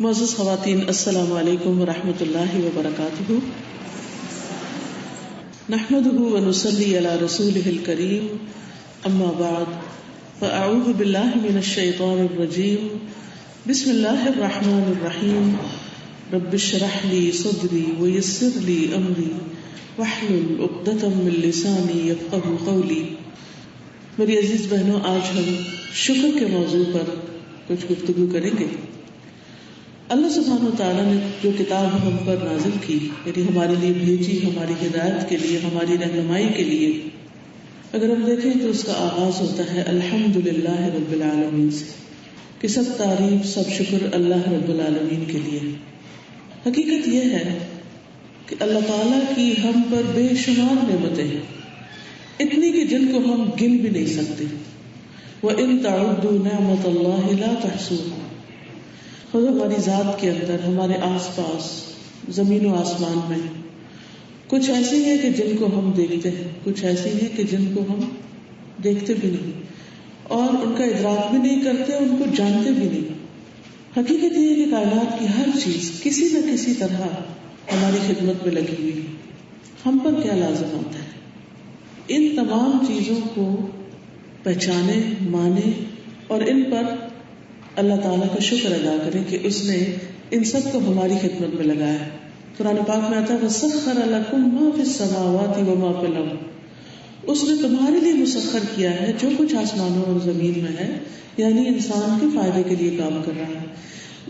معزز خواتین، السلام علیکم ورحمۃ اللہ وبرکاتہ۔ نحمده ونصلی علی رسولہ الکریم، اما بعد فاعوذ باللہ من الشیطان الرجیم، بسم اللہ الرحمن الرحیم، رب اشرح لی صدری ویسر لی امری واحلل عقدۃ من لسانی یفقہوا قولی۔ میری عزیز بہنوں، آج ہم شکر کے موضوع پر کچھ گفتگو کریں گے۔ اللہ سبحانہ وتعالیٰ نے جو کتاب ہم پر نازل کی، یعنی ہمارے لیے بھیجی، ہماری ہدایت کے لیے، ہماری رہنمائی کے لیے، اگر ہم دیکھیں تو اس کا آغاز ہوتا ہے الحمدللہ رب العالمین سے، کہ سب تعریف، سب شکر اللہ رب العالمین کے لیے۔ حقیقت یہ ہے کہ اللہ تعالیٰ کی ہم پر بے شمار نعمتیں ہیں، اتنی کہ جن کو ہم گن بھی نہیں سکتے۔ وَإِن تَعُدُّوا نِعْمَتَ اللَّهِ لَا تُحْصُوهَا۔ خود ہماری ذات کے اندر، ہمارے آس پاس، زمین و آسمان میں کچھ ایسی ہیں کہ جن کو ہم دیکھتے ہیں، کچھ ایسی ہیں کہ جن کو ہم دیکھتے بھی نہیں اور ان کا ادراک بھی نہیں کرتے، ان کو جانتے بھی نہیں۔ حقیقت یہ ہے کہ کائنات کی ہر چیز کسی نہ کسی طرح ہماری خدمت میں لگی ہوئی ہے۔ ہم پر کیا لازم آتا ہے ان تمام چیزوں کو پہچانے، مانے اور ان پر اللہ تعالیٰ کا شکر ادا کریں کہ اس نے ان سب کو ہماری خدمت میں لگایا ہے۔ قرآن پاک میں آتا ہے وَسَخَّرَ لَكُم مَّا فِي السَّمَاوَاتِ وَمَا فِي الْأَرْضِ۔ اس نے تمہارے لیے مسخر کیا ہے جو کچھ آسمانوں اور زمین میں ہے، یعنی انسان کے فائدے کے لیے کام کر رہا ہے۔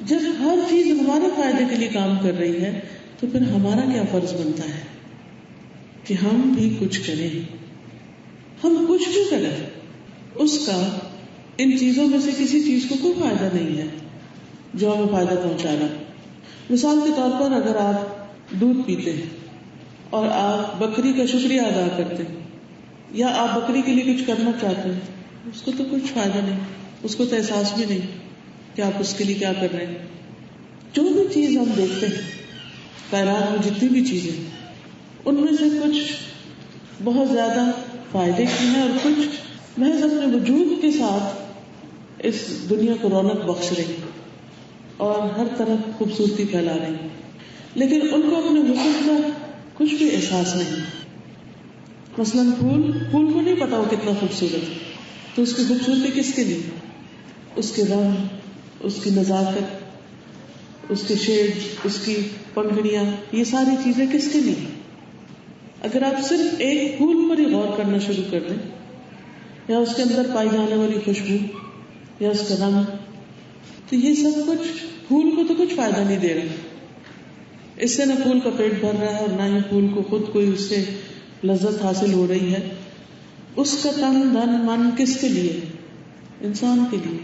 جب ہر چیز ہمارے فائدے کے لیے کام کر رہی ہے تو پھر ہمارا کیا فرض بنتا ہے کہ ہم بھی کچھ کریں، ہم کچھ بھی کریں۔ اس کا ان چیزوں میں سے کسی چیز کو کوئی فائدہ نہیں ہے جو ہمیں فائدہ پہنچا رہا۔ مثال کے طور پر اگر آپ دودھ پیتے ہیں اور آپ بکری کا شکریہ ادا کرتے ہیں یا آپ بکری کے لیے کچھ کرنا چاہتے ہیں، اس کو تو کچھ فائدہ نہیں، اس کو تو احساس بھی نہیں کہ آپ اس کے لیے کیا کر رہے ہیں۔ جو بھی چیز ہم دیکھتے ہیں کائنات میں، جتنی بھی چیزیں، ان میں سے کچھ بہت زیادہ فائدے کی ہیں اور کچھ محض اپنے وجود کے ساتھ اس دنیا کو رونق بخش رہی اور ہر طرف خوبصورتی پھیلا رہی، لیکن ان کو اپنے وجود کا کچھ بھی احساس نہیں۔ مثلاً پھول کو نہیں پتا وہ کتنا خوبصورت ہے، تو اس کی خوبصورتی کس کے لیے؟ اس کے رنگ، اس کی نزاکت، اس کے شیڈ، اس کی پنکھڑیاں، یہ ساری چیزیں کس کے لیے؟ اگر آپ صرف ایک پھول پر ہی غور کرنا شروع کر دیں، یا اس کے اندر پائی جانے والی خوشبو یا اس کا رنگ، تو یہ سب کچھ پھول کو تو کچھ فائدہ نہیں دے رہا۔ اس سے نہ پھول کا پیٹ بھر رہا ہے اور نہ ہی پھول کو خود کوئی اس سے لذت حاصل ہو رہی ہے۔ اس کا تن، دھن، من کس کے لیے؟ انسان کے لیے۔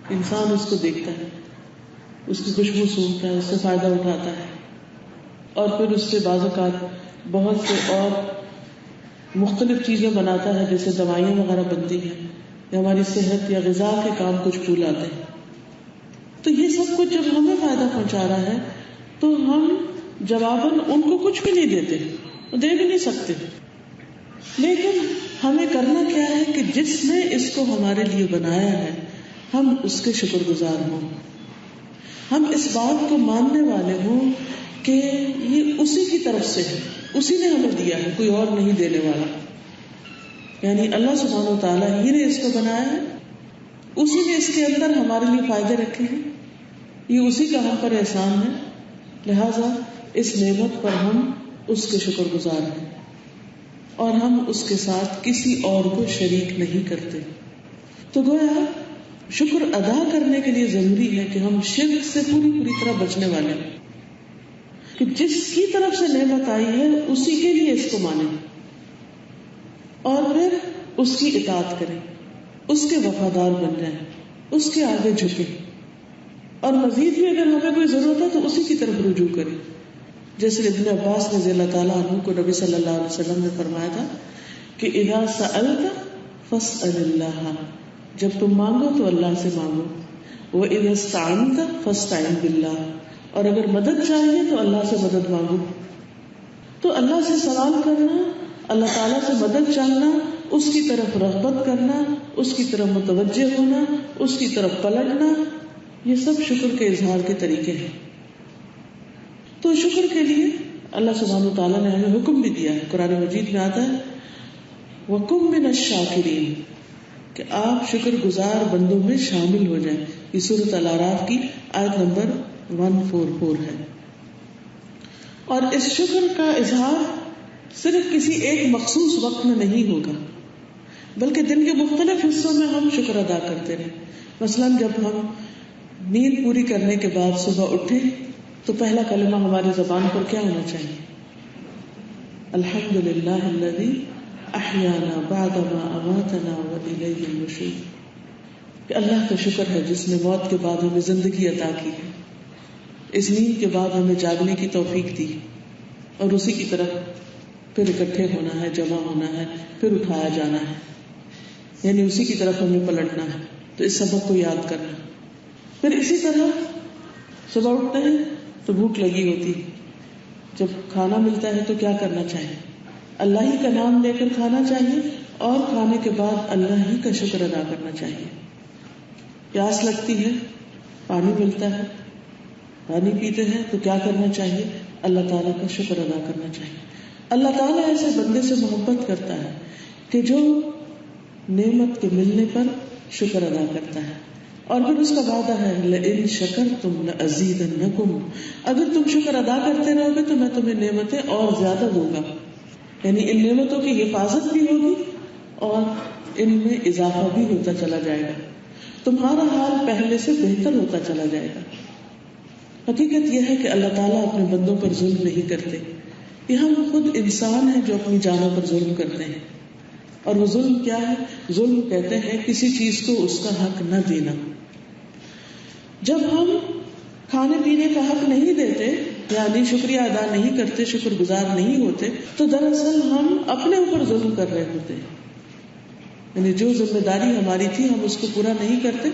انسان اس کو دیکھتا ہے، اس کی خوشبو سونگتا ہے، اس سے فائدہ اٹھاتا ہے اور پھر اس سے بعض اوقات بہت سے اور مختلف چیزیں بناتا ہے، جیسے دوائیاں وغیرہ بنتی ہیں یا ہماری صحت یا غذا کے کام کچھ پھول آتے ہیں۔ تو یہ سب کچھ جب ہمیں فائدہ پہنچا رہا ہے تو ہم جواباً ان کو کچھ بھی نہیں دیتے، دے بھی نہیں سکتے۔ لیکن ہمیں کرنا کیا ہے کہ جس نے اس کو ہمارے لیے بنایا ہے ہم اس کے شکر گزار ہوں، ہم اس بات کو ماننے والے ہوں کہ یہ اسی کی طرف سے ہے، اسی نے ہمیں دیا ہے، کوئی اور نہیں دینے والا۔ یعنی اللہ سبحانہ وتعالیٰ ہی نے اس کو بنایا ہے، اسی نے اس کے اندر ہمارے لیے فائدے رکھے ہیں، یہ اسی کا ہم پر احسان ہے، لہذا اس نعمت پر ہم اس کے شکر گزار ہیں اور ہم اس کے ساتھ کسی اور کو شریک نہیں کرتے۔ تو گویا شکر ادا کرنے کے لیے ضروری ہے کہ ہم شرک سے پوری طرح بچنے والے ہیں، کہ جس کی طرف سے نعمت آئی ہے اسی کے لیے اس کو مانیں اور پھر اس کی اطاعت کریں، اس کے وفادار بن جائیں، اس کے آگے جھکیں، اور مزید بھی اگر ہمیں کوئی ضرورت ہے تو اسی کی طرف رجوع کریں۔ جیسے ابن عباس رضی اللہ تعالیٰ عنہ کو نبی صلی اللہ علیہ وسلم نے فرمایا تھا کہ اذا سألت فاسأل اللہ، جب تم مانگو تو اللہ سے مانگو، وَإِذَا اسْتَعَنْتَ فَاسْتَعِنْ بِاللَّهِ، اور اگر مدد چاہیے تو اللہ سے مدد مانگو۔ تو اللہ سے سوال کرنا، اللہ تعالیٰ سے مدد چاہنا، اس کی طرف رغبت کرنا، اس کی طرف متوجہ ہونا، اس کی طرف پلٹنا، یہ سب شکر کے اظہار کے طریقے ہیں. تو شکر کے لیے اللہ سبحانہ وتعالیٰ نے ہمیں حکم بھی دیا ہے. قرآن مجید میں آتا ہے وَكُن مِّنَ الشَّاكِرِينَ کہ آپ شکر گزار بندوں میں شامل ہو جائیں. یہ سورۃ الاعراف کی آیت نمبر 144 ہے. اور اس شکر کا اظہار صرف کسی ایک مخصوص وقت میں نہیں ہوگا بلکہ دن کے مختلف حصوں میں ہم شکر ادا کرتے رہیں. مثلاً جب ہم نیند پوری کرنے کے بعد صبح اٹھیں تو پہلا کلمہ ہماری زبان پر کیا ہونا چاہیے؟ الحمدللہ الذی احیانا بعدما اماتنا والیہ النشور. کہ اللہ کا شکر ہے جس نے موت کے بعد ہمیں زندگی عطا کی ہے, اس نیند کے بعد ہمیں جاگنے کی توفیق دی اور اسی کی طرف پھر اکٹھے ہونا ہے, جمع ہونا ہے, پھر اٹھایا جانا ہے, یعنی اسی کی طرف ہمیں پلٹنا ہے. تو اس سبق کو یاد کرنا. پھر اسی طرح صبح اٹھتے ہیں تو بھوک لگی ہوتی, جب کھانا ملتا ہے تو کیا کرنا چاہیے؟ اللہ ہی کا نام لے کر کھانا چاہیے اور کھانے کے بعد اللہ ہی کا شکر ادا کرنا چاہیے. پیاس لگتی ہے, پانی ملتا ہے, پانی پیتے ہیں تو کیا کرنا چاہیے؟ اللہ تعالیٰ کا شکر ادا کرنا چاہیے. اللہ تعالیٰ ایسے بندے سے محبت کرتا ہے کہ جو نعمت کے ملنے پر شکر ادا کرتا ہے. اور پھر اس کا وعدہ ہے لئن شکرتم لأزیدنکم, اگر تم شکر ادا کرتے رہو گے تو میں تمہیں نعمتیں اور زیادہ دوں گا. یعنی ان نعمتوں کی حفاظت بھی ہوگی اور ان میں اضافہ بھی ہوتا چلا جائے گا. تمہارا حال پہلے سے بہتر ہوتا چلا جائے گا. حقیقت یہ ہے کہ اللہ تعالیٰ اپنے بندوں پر ظلم نہیں کرتے. یہ ہم خود انسان ہیں جو اپنی جانوں پر ظلم کرتے ہیں. اور وہ ظلم کیا ہے؟ ظلم کہتے ہیں کسی چیز کو اس کا حق نہ دینا. جب ہم کھانے پینے کا حق نہیں دیتے یعنی شکریہ ادا نہیں کرتے, شکر گزار نہیں ہوتے, تو دراصل ہم اپنے اوپر ظلم کر رہے ہوتے ہیں. یعنی جو ذمہ داری ہماری تھی ہم اس کو پورا نہیں کرتے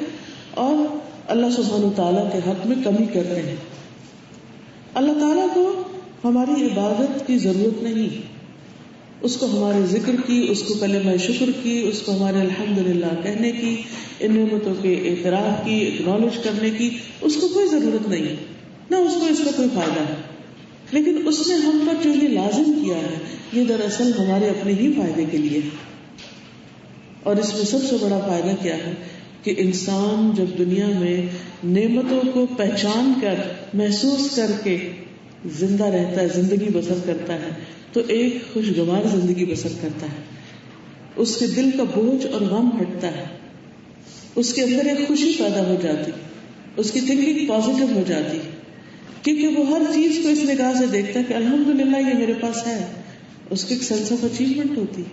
اور اللہ سبحانہ تعالیٰ کے حق میں کمی کرتے ہیں. اللہ تعالیٰ کو ہماری عبادت کی ضرورت نہیں, اس کو ہمارے ذکر کی, اس کو کلمہ شکر کی, اس کو ہمارے الحمدللہ کہنے کی, ان نعمتوں کے اعتراف کی, اکنالج کرنے کی اس کو کوئی ضرورت نہیں, نہ اس کو اس کا کوئی فائدہ ہے. لیکن اس نے ہم پر جو یہ لازم کیا ہے یہ دراصل ہمارے اپنے ہی فائدے کے لیے ہے. اور اس میں سب سے بڑا فائدہ کیا ہے کہ انسان جب دنیا میں نعمتوں کو پہچان کر, محسوس کر کے زندہ رہتا ہے, زندگی بسر کرتا ہے, تو ایک خوشگوار زندگی بسر کرتا ہے. اس کے دل کا بوجھ اور غم ہٹتا ہے, اس کے اندر ایک خوشی پیدا ہو جاتی, اس کی تھنکنگ پازیٹیو ہو جاتی, کیونکہ وہ ہر چیز کو اس نگاہ سے دیکھتا ہے کہ الحمدللہ یہ میرے پاس ہے. اس کی ایک سینس آف اچیومنٹ ہوتی,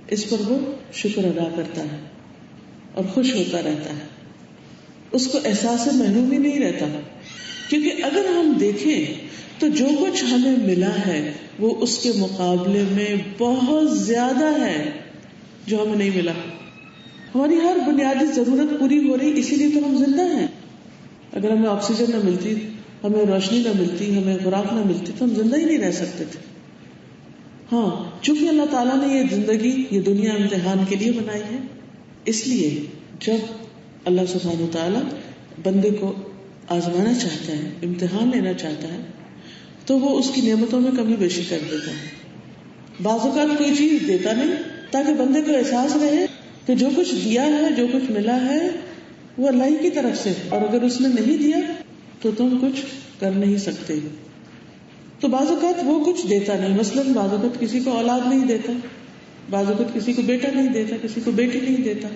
اس پر وہ شکر ادا کرتا ہے اور خوش ہوتا رہتا ہے. اس کو احساس محرومی نہیں رہتا, کیونکہ اگر ہم دیکھیں تو جو کچھ ہمیں ملا ہے وہ اس کے مقابلے میں بہت زیادہ ہے جو ہمیں نہیں ملا. ہماری ہر بنیادی ضرورت پوری ہو رہی, اسی لیے تو ہم زندہ ہیں. اگر ہمیں آکسیجن نہ ملتی, ہمیں روشنی نہ ملتی, ہمیں خوراک نہ ملتی تو ہم زندہ ہی نہیں رہ سکتے تھے. ہاں, چونکہ اللہ تعالیٰ نے یہ زندگی, یہ دنیا امتحان کے لیے بنائی ہے, اس لیے جب اللہ سبحانہ تعالیٰ بندے کو آزمانا چاہتا ہے, امتحان لینا چاہتا ہے, تو وہ اس کی نعمتوں میں کمی بیشی کر دیتا ہے. بعض اوقات کوئی چیز دیتا نہیں تاکہ بندے کو احساس رہے کہ جو کچھ دیا ہے, جو کچھ ملا ہے وہ اللہ ہی کی طرف سے, اور اگر اس نے نہیں دیا تو تم کچھ کر نہیں سکتے. تو بعض اوقات وہ کچھ دیتا نہیں, مثلاً بعض اوقات کسی کو اولاد نہیں دیتا, بعض اوقات کسی کو بیٹا نہیں دیتا, کسی کو بیٹی نہیں دیتا,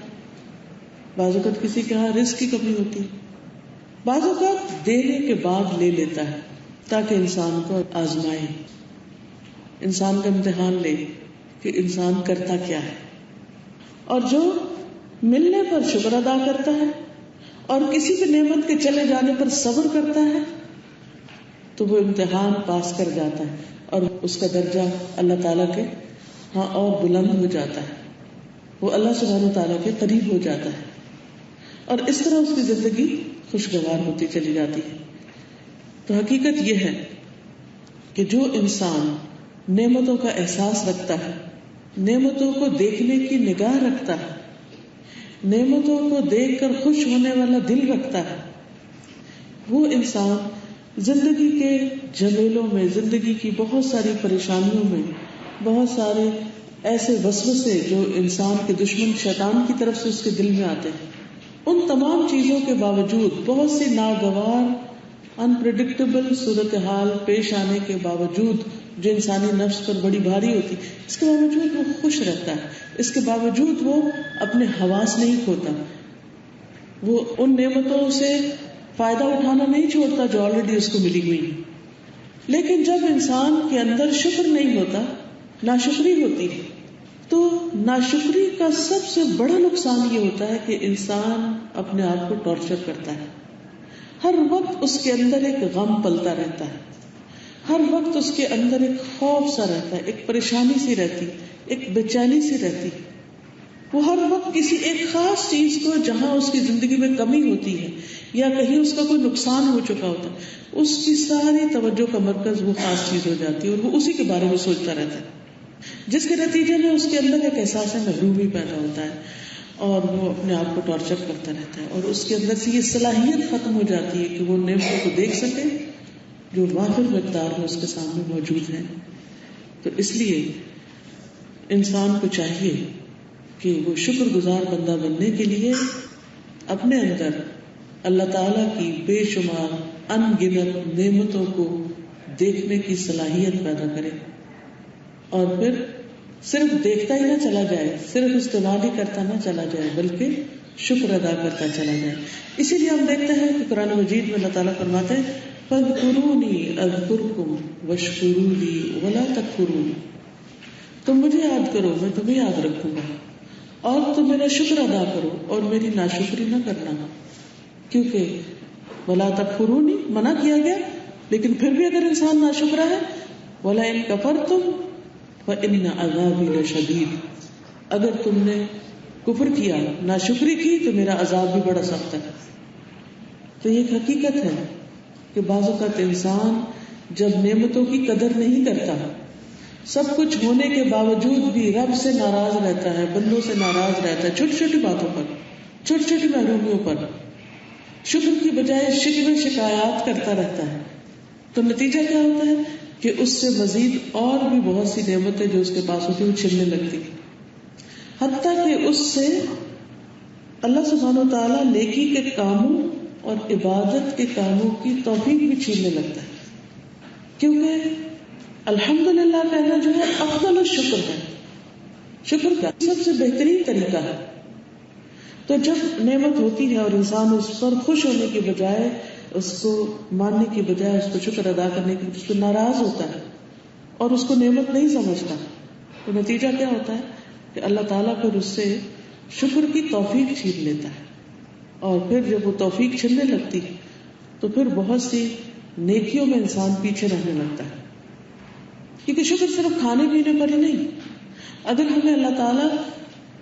بعض اوقات کسی کے یہاں رزق کی کمی ہوتی, بعض اوقات دینے کے بعد لے لیتا ہے تاکہ انسان کو آزمائے, انسان کا امتحان لے کہ انسان کرتا کیا ہے. اور جو ملنے پر شکر ادا کرتا ہے اور کسی بھی نعمت کے چلے جانے پر صبر کرتا ہے تو وہ امتحان پاس کر جاتا ہے اور اس کا درجہ اللہ تعالیٰ کے ہاں اور بلند ہو جاتا ہے, وہ اللہ سبحانہ تعالیٰ کے قریب ہو جاتا ہے, اور اس طرح اس کی زندگی خوشگوار ہوتی چلی جاتی ہے. تو حقیقت یہ ہے کہ جو انسان نعمتوں کا احساس رکھتا ہے, نعمتوں کو دیکھنے کی نگاہ رکھتا ہے, نعمتوں کو دیکھ کر خوش ہونے والا دل رکھتا ہے, وہ انسان زندگی کے جھمیلوں میں، زندگی کی بہت ساری پریشانیوں میں، بہت سارے ایسے وسوسے جو انسان کے دشمن شیطان کی طرف سے اس کے دل میں آتے ہیں، ان تمام چیزوں کے باوجود، بہت سی ناگوار انپریڈکٹیبل صورتحال پیش آنے کے باوجود، جو انسانی نفس پر بڑی بھاری ہوتی، اس کے باوجود وہ خوش رہتا ہے، اس کے باوجود وہ اپنے حواس نہیں کھوتا، وہ ان نعمتوں سے فائدہ اٹھانا نہیں چھوڑتا جو آلریڈی اس کو ملی ہوئی. لیکن جب انسان کے اندر شکر نہیں ہوتا، ناشکری ہوتی ہے، تو ناشکری کا سب سے بڑا نقصان یہ ہوتا ہے کہ انسان اپنے آپ کو ٹارچر کرتا ہے. ہر وقت اس کے اندر ایک غم پلتا رہتا ہے، ہر وقت اس کے اندر ایک خوف سا رہتا ہے، ایک پریشانی سی رہتی، ایک بے چینی سی رہتی. وہ ہر وقت کسی ایک خاص چیز کو، جہاں اس کی زندگی میں کمی ہوتی ہے یا کہیں اس کا کوئی نقصان ہو چکا ہوتا ہے، اس کی ساری توجہ کا مرکز وہ خاص چیز ہو جاتی ہے اور وہ اسی کے بارے میں سوچتا رہتا ہے، جس کے نتیجے میں اس کے اندر ایک احساس محرومی پیدا ہوتا ہے اور وہ اپنے آپ کو ٹارچر کرتا رہتا ہے، اور اس کے اندر سے یہ صلاحیت ختم ہو جاتی ہے کہ وہ نعمتوں کو دیکھ سکے جو وافر مقدار میں اس کے سامنے موجود ہیں. تو اس لیے انسان کو چاہیے کہ وہ شکر گزار بندہ بننے کے لیے اپنے اندر اللہ تعالیٰ کی بے شمار ان گنت نعمتوں کو دیکھنے کی صلاحیت پیدا کرے، اور پھر صرف دیکھتا ہی نہ چلا جائے، صرف استعمال ہی کرتا نہ چلا جائے، بلکہ شکر ادا کرتا چلا جائے. اسی لیے ہم دیکھتے ہیں کہ قرآن مجید میں اللہ تعالیٰ فرماتے ہیں فاذکرونی اذکرکم واشکروا لی ولا تکفرون. تم مجھے یاد کرو، میں تمہیں یاد رکھوں گا، اور تم میرا شکر ادا کرو اور میری ناشکری نہ کرنا. کیونکہ ولا تکفرونی منع کیا گیا، لیکن پھر بھی اگر انسان ناشکرا ہے، وَلَئِن كَفَرْتُمْ فَإِنَّ عَذَابِي لَشَدِيدٌ، اگر تم نے کفر کیا، ناشکری کی، تو میرا عذاب بھی بڑا سخت ہے. تو یہ ایک حقیقت ہے کہ بعض اوقات انسان جب نعمتوں کی قدر نہیں کرتا، سب کچھ ہونے کے باوجود بھی رب سے ناراض رہتا ہے، بندوں سے ناراض رہتا ہے، چھوٹی چھوٹی باتوں پر، چھوٹی چھوٹی محرومیوں پر، شکر کی بجائے شکوے شکایات کرتا رہتا ہے، تو نتیجہ کیا ہوتا ہے کہ اس سے مزید اور بھی بہت سی نعمتیں جو اس کے پاس ہوتی ہیں وہ چھننے لگتی، حتیٰ کہ اس سے اللہ سبحانہ و تعالیٰ نیکی کے کاموں اور عبادت کے کاموں کی توفیق بھی چھیننے لگتا ہے. کیونکہ الحمدللہ کہنا جو ہے افضل الشکر ہے، شکر کا سب سے بہترین طریقہ ہے. تو جب نعمت ہوتی ہے اور انسان اس پر خوش ہونے کے بجائے، اس کو ماننے کی بجائے، اس کو شکر ادا کرنے کی اس کو ناراض ہوتا ہے اور اس کو نعمت نہیں سمجھتا، تو نتیجہ کیا ہوتا ہے کہ اللہ تعالیٰ پھر اس سے شکر کی توفیق چھین لیتا ہے. اور پھر جب وہ توفیق چھننے لگتی تو پھر بہت سی نیکیوں میں انسان پیچھے رہنے لگتا ہے. کیونکہ شکر صرف کھانے پینے پر ہی نہیں، اگر ہمیں اللہ تعالیٰ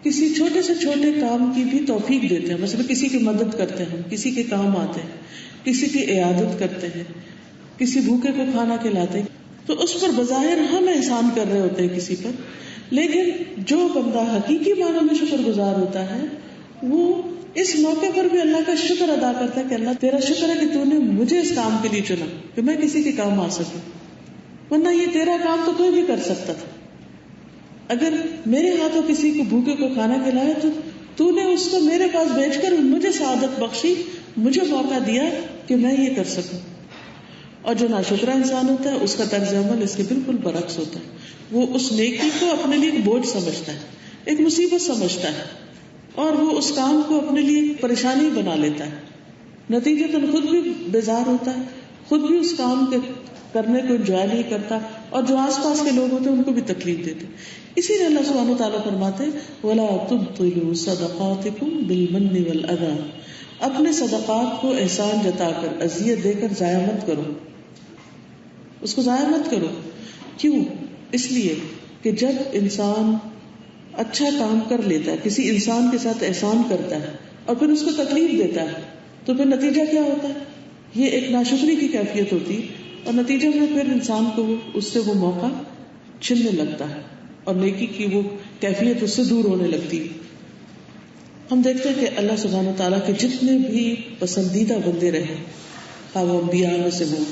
کسی چھوٹے سے چھوٹے کام کی بھی توفیق دیتے ہیں، مثلا کسی کی مدد کرتے ہیں، کسی کے کام آتے ہیں، کسی کی عیادت کرتے ہیں، کسی بھوکے کو کھانا کھلاتے ہیں، تو اس پر بظاہر ہم احسان کر رہے ہوتے ہیں کسی پر، لیکن جو بندہ حقیقی معنوں میں شکر گزار ہوتا ہے وہ اس موقع پر بھی اللہ کا شکر ادا کرتا ہے کہ اللہ تیرا شکر ہے کہ تو نے مجھے اس کام کے لیے چنا کہ میں کسی کے کام آ سکوں، ورنہ یہ تیرا کام تو کوئی بھی کر سکتا تھا. اگر میرے ہاتھوں کسی کو بھوکے کو کھانا کھلایا تو نے اس کو میرے پاس بھیج کر مجھے سعادت بخشی، مجھے موقع دیا کہ میں یہ کر سکوں. اور جو ناشکرا انسان ہوتا ہے اس کا طرز عمل اس کے بالکل برعکس ہوتا ہے. وہ اس نیکی کو اپنے لیے ایک بوجھ سمجھتا ہے، ایک مصیبت سمجھتا ہے، اور وہ اس کام کو اپنے لیے پریشانی بنا لیتا ہے. نتیجتاً خود بھی بیزار ہوتا ہے، خود بھی اس کام کے کرنے کو انجوائے نہیں کرتا، اور جو آس پاس کے لوگ ہوتے ہیں ان کو بھی تکلیف دیتے. اسی لیے اللہ سبحانہ وتعالیٰ فرماتے ہیں وَلَا تُبْطِلُوا صَدَقَاتِكُمْ بِالْمَنِّ وَالْأَذَىٰ، اپنے صدقات کو احسان جتا کر، اذیت دے کر ضائع مت کرو، اس کو ضائع مت کرو. کیوں؟ اس لیے کہ جب انسان اچھا کام کر لیتا ہے، کسی انسان کے ساتھ احسان کرتا ہے اور پھر اس کو تکلیف دیتا ہے، تو پھر نتیجہ کیا ہوتا ہے؟ یہ ایک ناشکری کی کیفیت ہوتی ہے، اور نتیجہ میں پھر انسان کو اس سے وہ موقع چھننے لگتا ہے اور نیکی کی وہ کیفیت اس سے دور ہونے لگتی ہے. ہم دیکھتے ہیں کہ اللہ سبحانہ تعالیٰ کے جتنے بھی پسندیدہ بندے رہے، خواہ وہ انبیاء میں سے ہوں،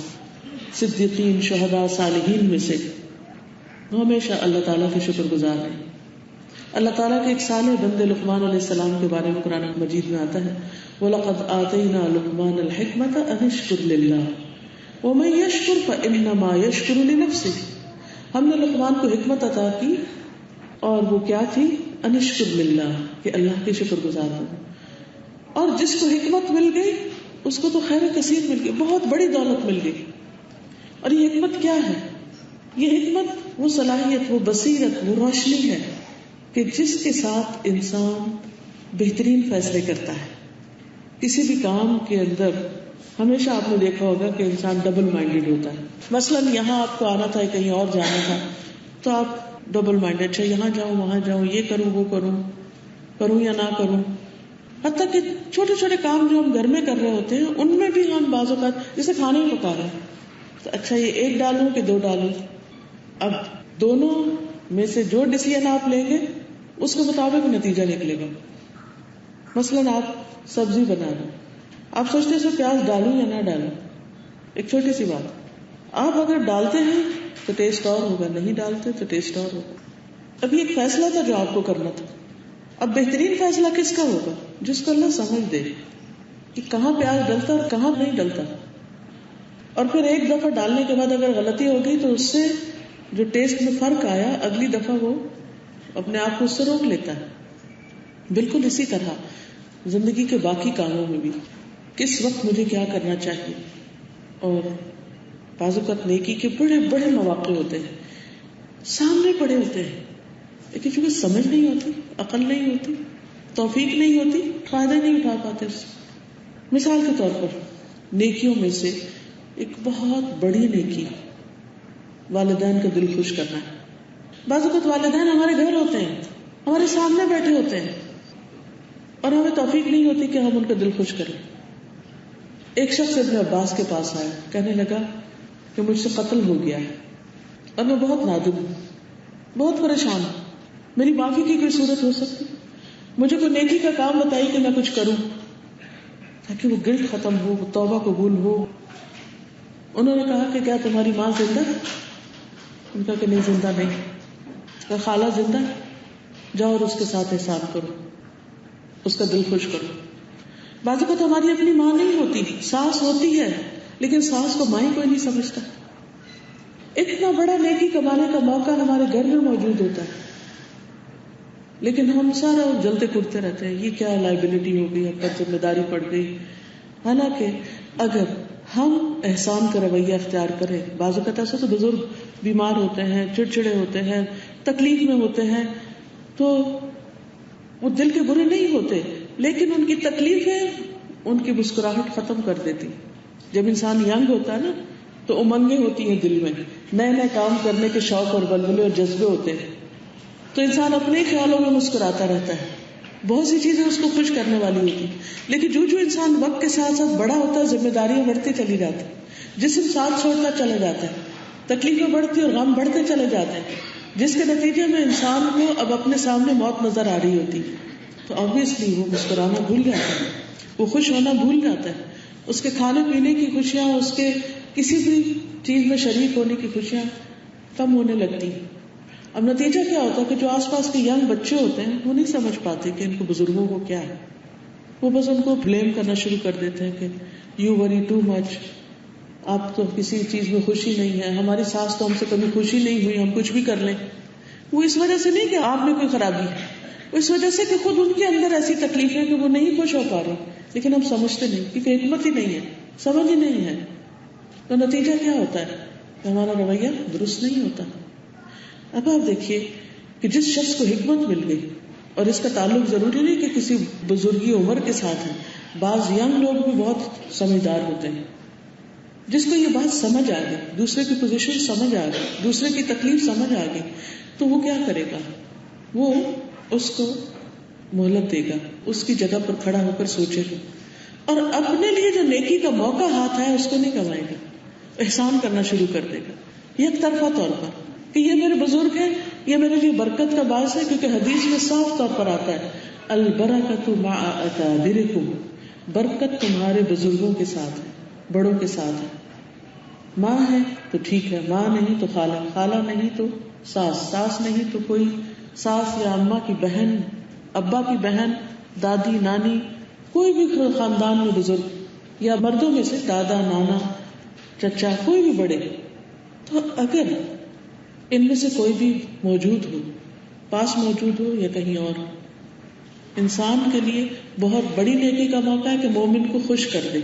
صدیقین، شہداء، صالحین میں سے، ہمیشہ اللہ تعالیٰ کے شکر گزار رہے. اللہ تعالیٰ کے ایک صالح بندے لقمان علیہ السلام کے بارے میں قرآن مجید میں آتا ہے وَلَقَدْ آتَيْنَا لُقْمَانَ الْحِكْمَةَ أَنِ اشْكُرْ لِلَّهِ وَمَن يَشْكُرْ فَإِنَّمَا يَشْكُرُ لِنَفْسِهِ. ہم نے لقمان کو حکمت عطا کی اور وہ کیا تھی؟ أَنِ اشْكُرْ لِلَّهِ، کہ اللہ کے شکر گزار ہو. اور جس کو حکمت مل گئی اس کو تو خیر کثیر مل گئی، بہت بڑی دولت مل گئی. اور یہ حکمت کیا ہے؟ یہ حکمت وہ صلاحیت، وہ بصیرت، وہ روشنی ہے کہ جس کے ساتھ انسان بہترین فیصلے کرتا ہے. کسی بھی کام کے اندر ہمیشہ آپ نے دیکھا ہوگا کہ انسان ڈبل مائنڈیڈ ہوتا ہے. مثلاً یہاں آپ کو آنا تھا، کہیں اور جانا تھا، تو آپ ڈبل مائنڈیڈ، اچھا یہاں جاؤں وہاں جاؤں، یہ کروں وہ کروں یا نہ کروں. حتیٰ کہ چھوٹے چھوٹے کام جو ہم گھر میں کر رہے ہوتے ہیں ان میں بھی ہم بعض اوقات، جیسے کھانے میں پکا رہے ہیں تو اچھا یہ ایک ڈالوں کہ دو ڈالوں. اب دونوں میں سے جو ڈیسیژن آپ لیں گے اس کے مطابق نتیجہ نکلے گا. مثلاً آپ سبزی بنا رہے، آپ سوچتے ہیں اس میں پیاز ڈالوں یا نہ ڈالوں. ایک چھوٹی سی بات، آپ اگر ڈالتے ہیں تو ٹیسٹ اور ہوگا، نہیں ڈالتے تو ٹیسٹ اور ہوگا. ابھی ایک فیصلہ تھا جو آپ کو کرنا تھا. اب بہترین فیصلہ کس کا ہوگا؟ جس کو اللہ سمجھ دے کہ کہاں پیاز ڈلتا اور کہاں نہیں ڈلتا. اور پھر ایک دفعہ ڈالنے کے بعد اگر غلطی ہو گئی تو اس سے جو ٹیسٹ میں فرق آیا اگلی دفعہ وہ اپنے آپ کو اس سے روک لیتا ہے. بالکل اسی طرح زندگی کے باقی کاموں میں بھی کس وقت مجھے کیا کرنا چاہیے. اور بعض اوقات نیکی کے بڑے بڑے مواقع ہوتے ہیں، سامنے پڑے ہوتے ہیں، لیکن چونکہ سمجھ نہیں ہوتی، عقل نہیں ہوتی، توفیق نہیں ہوتی، فائدہ نہیں اٹھا پاتے اس سے. مثال کے طور پر نیکیوں میں سے ایک بہت بڑی نیکی والدین کا دل خوش کرنا ہے. بعض اوقات والدین ہمارے گھر ہوتے ہیں، ہمارے سامنے بیٹھے ہوتے ہیں اور ہمیں توفیق نہیں ہوتی کہ ہم ان کا دل خوش کریں. ایک شخص ابن عباس کے پاس آیا، کہنے لگا کہ مجھ سے قتل ہو گیا ہے اور میں بہت نادم ہوں، بہت پریشان ہوں، میری معافی کی کوئی صورت ہو سکتی؟ مجھے کوئی نیکی کا کام بتائی کہ میں کچھ کروں تاکہ وہ گلٹ ختم ہو، وہ توبہ قبول ہو. انہوں نے کہا کہ کیا تمہاری ماں زندہ ہے؟ ان کا کہ نہیں زندہ نہیں. کہا خالہ زندہ ہے؟ جاؤ اور اس کے ساتھ احسان کرو، اس کا دل خوش کرو. بعض اوقات ہماری اپنی ماں نہیں ہوتی، ساس ہوتی ہے، لیکن ساس کو ماں ہی کوئی نہیں سمجھتا. اتنا بڑا نیکی کمانے کا موقع ہمارے گھر میں موجود ہوتا ہے لیکن ہم سارا جلتے کودتے رہتے ہیں، یہ کیا لائبلٹی ہو گئی، ہم پر ذمہ داری پڑ گئی. حالانکہ اگر ہم احسان کا رویہ اختیار کریں، بعض اوقات ایسا تو بزرگ بیمار ہوتے ہیں، چڑچڑے ہوتے ہیں، تکلیف میں ہوتے ہیں، تو وہ دل کے برے نہیں ہوتے لیکن ان کی تکلیفیں ان کی مسکراہٹ ختم کر دیتی. جب انسان ینگ ہوتا ہے نا تو امنگیں ہوتی ہیں دل میں، نئے نئے کام کرنے کے شوق اور بلبلے اور جذبے ہوتے ہیں، تو انسان اپنے خیالوں میں مسکراتا رہتا ہے، بہت سی چیزیں اس کو خوش کرنے والی ہوتی. لیکن جو انسان وقت کے ساتھ ساتھ بڑا ہوتا ہے، ذمہ داریاں بڑھتی چلی جاتی، جسم ساتھ چھوڑتا چلا جاتا ہے، تکلیفیں بڑھتی اور غم بڑھتے چلے جاتے ہیں، جس کے نتیجے میں انسان کو اب اپنے سامنے موت نظر آ رہی ہوتی، تو obviously وہ مسکرانا بھول جاتا ہے، وہ خوش ہونا بھول جاتا ہے. اس کے کھانے پینے کی خوشیاں، اس کے کسی بھی چیز میں شریک ہونے کی خوشیاں کم ہونے لگتی ہیں. اب نتیجہ کیا ہوتا ہے کہ جو آس پاس کے ینگ بچے ہوتے ہیں وہ نہیں سمجھ پاتے کہ ان کو بزرگوں کو کیا ہے. وہ بس ان کو بلیم کرنا شروع کر دیتے ہیں کہ یو وری ٹو مچ، آپ تو کسی چیز میں خوشی نہیں ہے، ہماری ساس تو ہم سے کبھی خوشی نہیں ہوئی، ہم کچھ بھی کر لیں. وہ اس وجہ سے نہیں کہ آپ میں کوئی خرابی ہے، اس وجہ سے کہ خود ان کے اندر ایسی تکلیف ہے کہ وہ نہیں خوش ہو پا رہے، لیکن ہم سمجھتے نہیں کیونکہ حکمت ہی نہیں ہے، سمجھ ہی نہیں ہے. تو نتیجہ کیا ہوتا ہے کہ ہمارا رویہ درست نہیں ہوتا. اب آپ دیکھیے کہ جس شخص کو حکمت مل گئی، اور اس کا تعلق ضروری نہیں کہ کسی بزرگی عمر کے ساتھ ہے، بعض ینگ لوگ بھی بہت سمجھدار ہوتے ہیں، جس کو یہ بات سمجھ آ گئی، دوسرے کی پوزیشن سمجھ آ گئی، دوسرے کی تکلیف سمجھ آ گئی، تو وہ کیا کرے گا؟ وہ اس کو مہلت دے گا، اس کی جگہ پر کھڑا ہو کر سوچے گا، اور اپنے لیے جو نیکی کا موقع ہاتھ ہے اس کو نہیں کمائے گا، احسان کرنا شروع کر دے گا یک طرفہ طور پر کہ یہ میرے بزرگ ہیں، یہ میرے لیے برکت کا باعث ہے. کیونکہ حدیث میں صاف طور پر آتا ہے البرکۃ مع اکابرکم، برکت تمہارے بزرگوں کے ساتھ ہے، بڑوں کے ساتھ ہے. ماں ہے تو ٹھیک ہے، ماں نہیں تو خالہ، خالہ نہیں تو ساس، ساس نہیں تو کوئی ساس یا اماں کی بہن، ابا کی بہن، دادی، نانی، کوئی بھی خاندان میں بزرگ، یا مردوں میں سے دادا، نانا، چچا، کوئی بھی بڑے. تو اگر ان میں سے کوئی بھی موجود ہو، پاس موجود ہو یا کہیں اور، انسان کے لیے بہت بڑی نیکی کا موقع ہے کہ مومن کو خوش کر دے.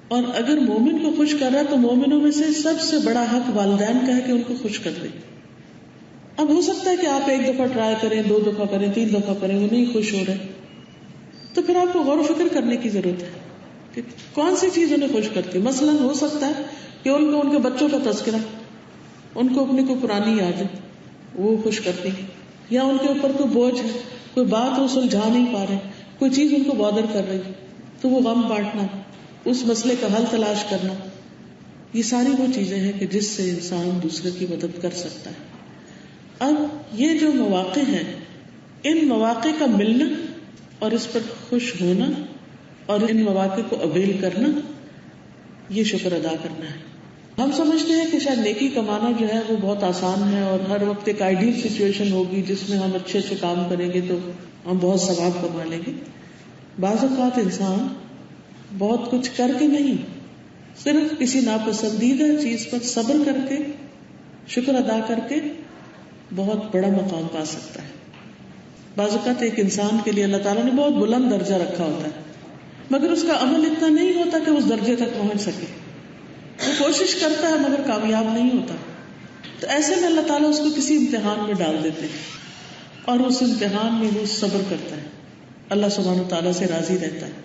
اور اگر مومن کو خوش کر رہا ہے تو مومنوں میں سے سب سے بڑا حق والدین کا ہے کہ ان کو خوش کر دے. اب ہو سکتا ہے کہ آپ ایک دفعہ ٹرائی کریں، 2 دفعہ کریں، 3 دفعہ کریں، وہ نہیں خوش ہو رہے، تو پھر آپ کو غور و فکر کرنے کی ضرورت ہے کہ کون سی چیز انہیں خوش کرتی. مثلا ہو سکتا ہے کہ ان کو ان کے بچوں کا تذکرہ، ان کو اپنی کوئی پرانی یاد ہے وہ خوش کرتی، یا ان کے اوپر کوئی بوجھ ہے، کوئی بات وہ سلجھا نہیں پا رہے، کوئی چیز ان کو بادر کر رہی تو وہ غم بانٹنا، اس مسئلے کا حل تلاش کرنا. یہ ساری وہ چیزیں ہیں کہ جس سے انسان دوسرے کی مدد کر سکتا ہے. اب یہ جو مواقع ہیں، ان مواقع کا ملنا اور اس پر خوش ہونا اور ان مواقع کو اویل کرنا، یہ شکر ادا کرنا ہے. ہم سمجھتے ہیں کہ شاید نیکی کمانا جو ہے وہ بہت آسان ہے اور ہر وقت ایک آئیڈیل سچویشن ہوگی جس میں ہم اچھے اچھے کام کریں گے تو ہم بہت ثواب کما لیں گے. بعض اوقات انسان بہت کچھ کر کے نہیں، صرف کسی ناپسندیدہ چیز پر صبر کر کے، شکر ادا کر کے بہت بڑا مقام پا سکتا ہے. بعض اوقات ایک انسان کے لیے اللہ تعالیٰ نے بہت بلند درجہ رکھا ہوتا ہے مگر اس کا عمل اتنا نہیں ہوتا کہ اس درجے تک پہنچ سکے. وہ کوشش کرتا ہے مگر کامیاب نہیں ہوتا. تو ایسے میں اللہ تعالیٰ اس کو کسی امتحان میں ڈال دیتے ہیں اور اس امتحان میں وہ صبر کرتا ہے، اللہ سبحانہ و تعالیٰ سے راضی رہتا ہے.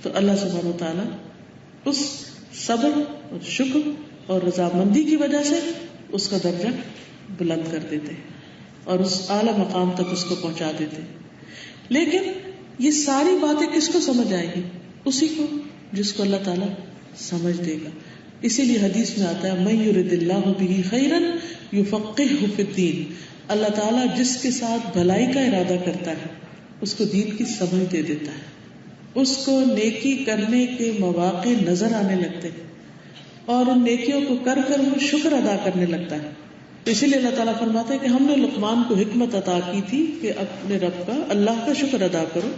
تو اللہ سبحانہ و تعالیٰ اس صبر اور شکر اور رضامندی کی وجہ سے اس کا درجہ بلند کر دیتے اور اس اعلی مقام تک اس کو پہنچا دیتے. لیکن یہ ساری باتیں کس کو سمجھ آئیں گی؟ اسی کو جس کو اللہ تعالیٰ سمجھ دے گا. اسی لیے حدیث میں آتا ہے من یرد اللہ بہ خیرا یفقہہ فی الدین، اللہ تعالیٰ جس کے ساتھ بھلائی کا ارادہ کرتا ہے اس کو دین کی سمجھ دے دیتا ہے، اس کو نیکی کرنے کے مواقع نظر آنے لگتے ہیں اور ان نیکیوں کو کر کر وہ شکر ادا کرنے لگتا ہے. اسی لیے اللہ تعالیٰ فرماتا ہے کہ ہم نے لقمان کو حکمت عطا کی تھی کہ اپنے رب کا، اللہ کا شکر ادا کرو.